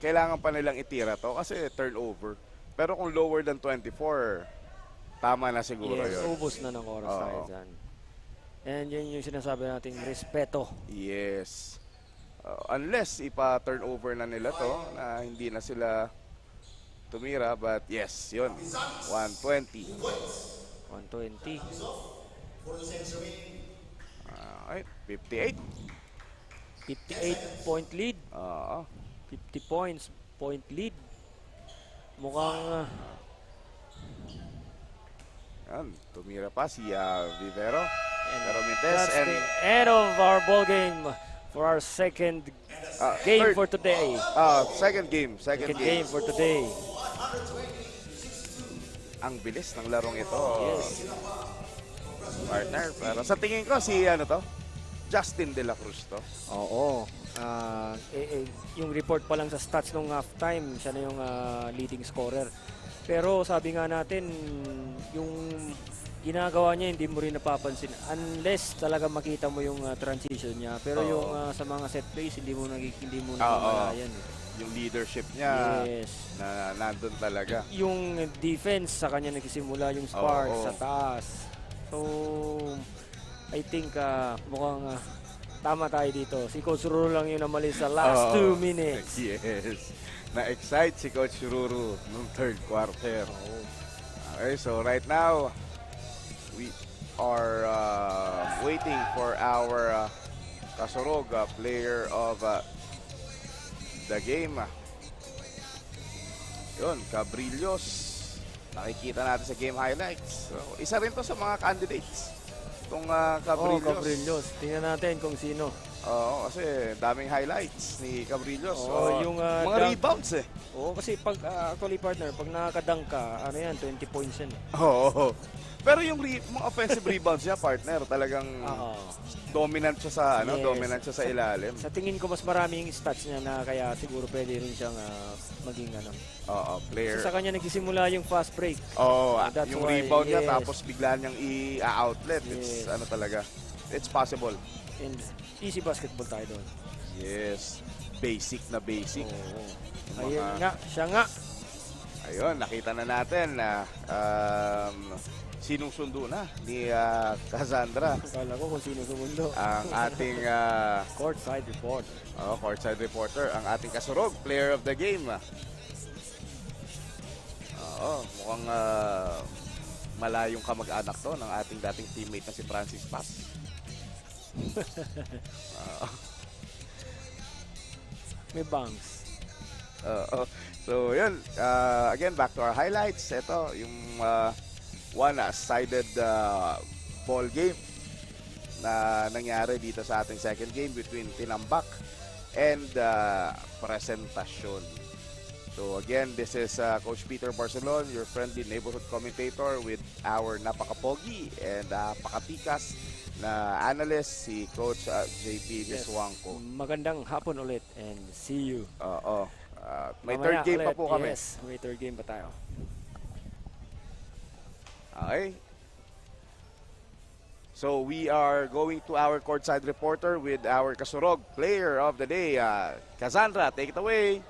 kailangan pa nilang itira to kasi turnover. Pero kung lower than 24, tama na siguro yes, yun. ubos na ng oras tayo dyan. And yun yung sinasabi nating respeto. Yes. Unless ipa-turnover na nila to, na hindi na sila tumira. But yes, yun. 120. 120. Okay, 58. 58 point lead. 50 points point lead. Mukhang tumira pa si Vivero. That's the end of our ball game for our second game for today. Second game for today. Ang bilis ng larong ito. Yes. Partner, pero sa tingin ko si Justin De La Cruz to. Oo. Yung report pa lang sa stats nung halftime, siya na yung leading scorer. Pero sabi nga natin, yung ginagawa niya hindi mo rin napapansin unless talaga makita mo yung transition niya. Pero yung sa mga set plays hindi mo namamalayan. Yung leadership niya yes, na nandun talaga. Yung defense sa kanya nagsisimula, yung sparks sa taas. So I think mukhang tama tayo dito. Si Coach Ruru lang yung namali sa last 2 minutes. Yes. Na-excite si Coach Ruru nung third quarter. Okay, so right now, we are waiting for our Kasurog player of the game. Yun, Cabrillos. Nakikita natin sa game highlights. So, isa rin to sa mga candidates. Itong Cabrillos. Cabrillos. Tingnan natin kung sino. Oo, kasi daming highlights ni Cabrillos. Yung mga rebounds Oo, kasi pag actually partner, pag nakakadunk ka, 20 points yan. Oo. Pero yung mga offensive rebounds niya, partner, talagang dominant siya sa dominant siya sa ilalim. Sa tingin ko mas maraming stats niya na kaya siguro pwede rin siyang maging player. Kasi sa kanya nagsisimula yung fast break. Yung rebound niya tapos bigla niyang i-outlet. It's talaga. It's possible. And easy basketball tayo doon. Yes. Basic na basic. Ayun nga, siya nga. Ayun, nakita na natin na sinusundo na ni Cassandra. Akala ko kung sino sumundo. Ang ating courtside reporter. Courtside reporter. Ang ating Kasurog, player of the game. Mukhang malayong kamag-anak to ng ating dating teammate na si Francis Paz. May bangs. So, yun. Again, back to our highlights. Ito, yung one-sided ball game na nangyari dito sa ating second game between Tinambak and Presentasyon. So, again, this is Coach Peter Barcelon, your friendly neighborhood commentator with our napakapogi and napakatikas na analyst, si Coach JP Biswangko. Magandang hapon ulit and see you. Oo. May Mamaya third game pa ulit. po kami. Yes, may third game pa tayo. Okay. So we are going to our courtside reporter with our Kasurog player of the day. Cassandra, take it away.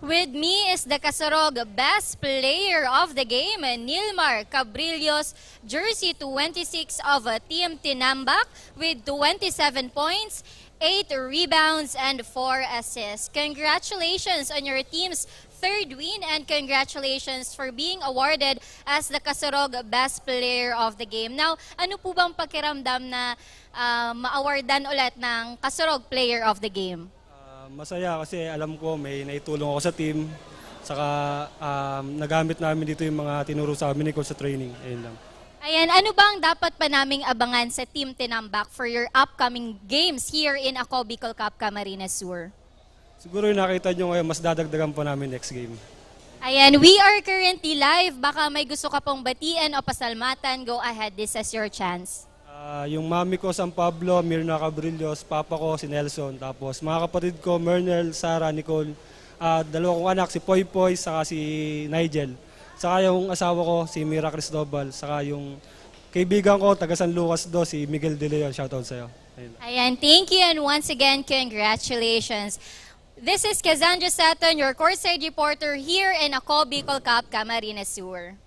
With me is the Kasurog best player of the game, Nilmar Cabrillos, jersey 26 of Team Tinambak with 27 points, 8 rebounds, and 4 assists. Congratulations on your team's third win and congratulations for being awarded as the Kasurog best player of the game. Now, ano po bang pakiramdam na ma-awardan ulit ng Kasurog player of the game? Masaya kasi alam ko may naitulong ako sa team. Saka nagamit namin dito yung mga tinuro sa amin ni Coach sa training. Ayun lang. Ayan, ano bang dapat pa naming abangan sa Team Tinambak for your upcoming games here in Ako Bicol Cup Camarines Sur? Siguro yung nakita nyo ngayon, mas dadagdagan pa namin next game. Ayan, we are currently live. Baka may gusto ka pong batiin o pasalmatan, go ahead, this is your chance. Yung mami ko, San Pablo, Mirna Cabrillos, papa ko, si Nelson. Tapos mga kapatid ko, Mernel, Sarah, Nicole. Dalawa kong anak, si Poy Poy, saka si Nigel. Saka yung asawa ko, si Mira Cristobal. Saka yung kaibigan ko, taga San Lucas do, si Miguel De Leon. Shoutout sa'yo. Ayan, thank you and once again, congratulations. This is Cassandra Saton, your courtside reporter here in Ako Bicol Cup Camarines Sur.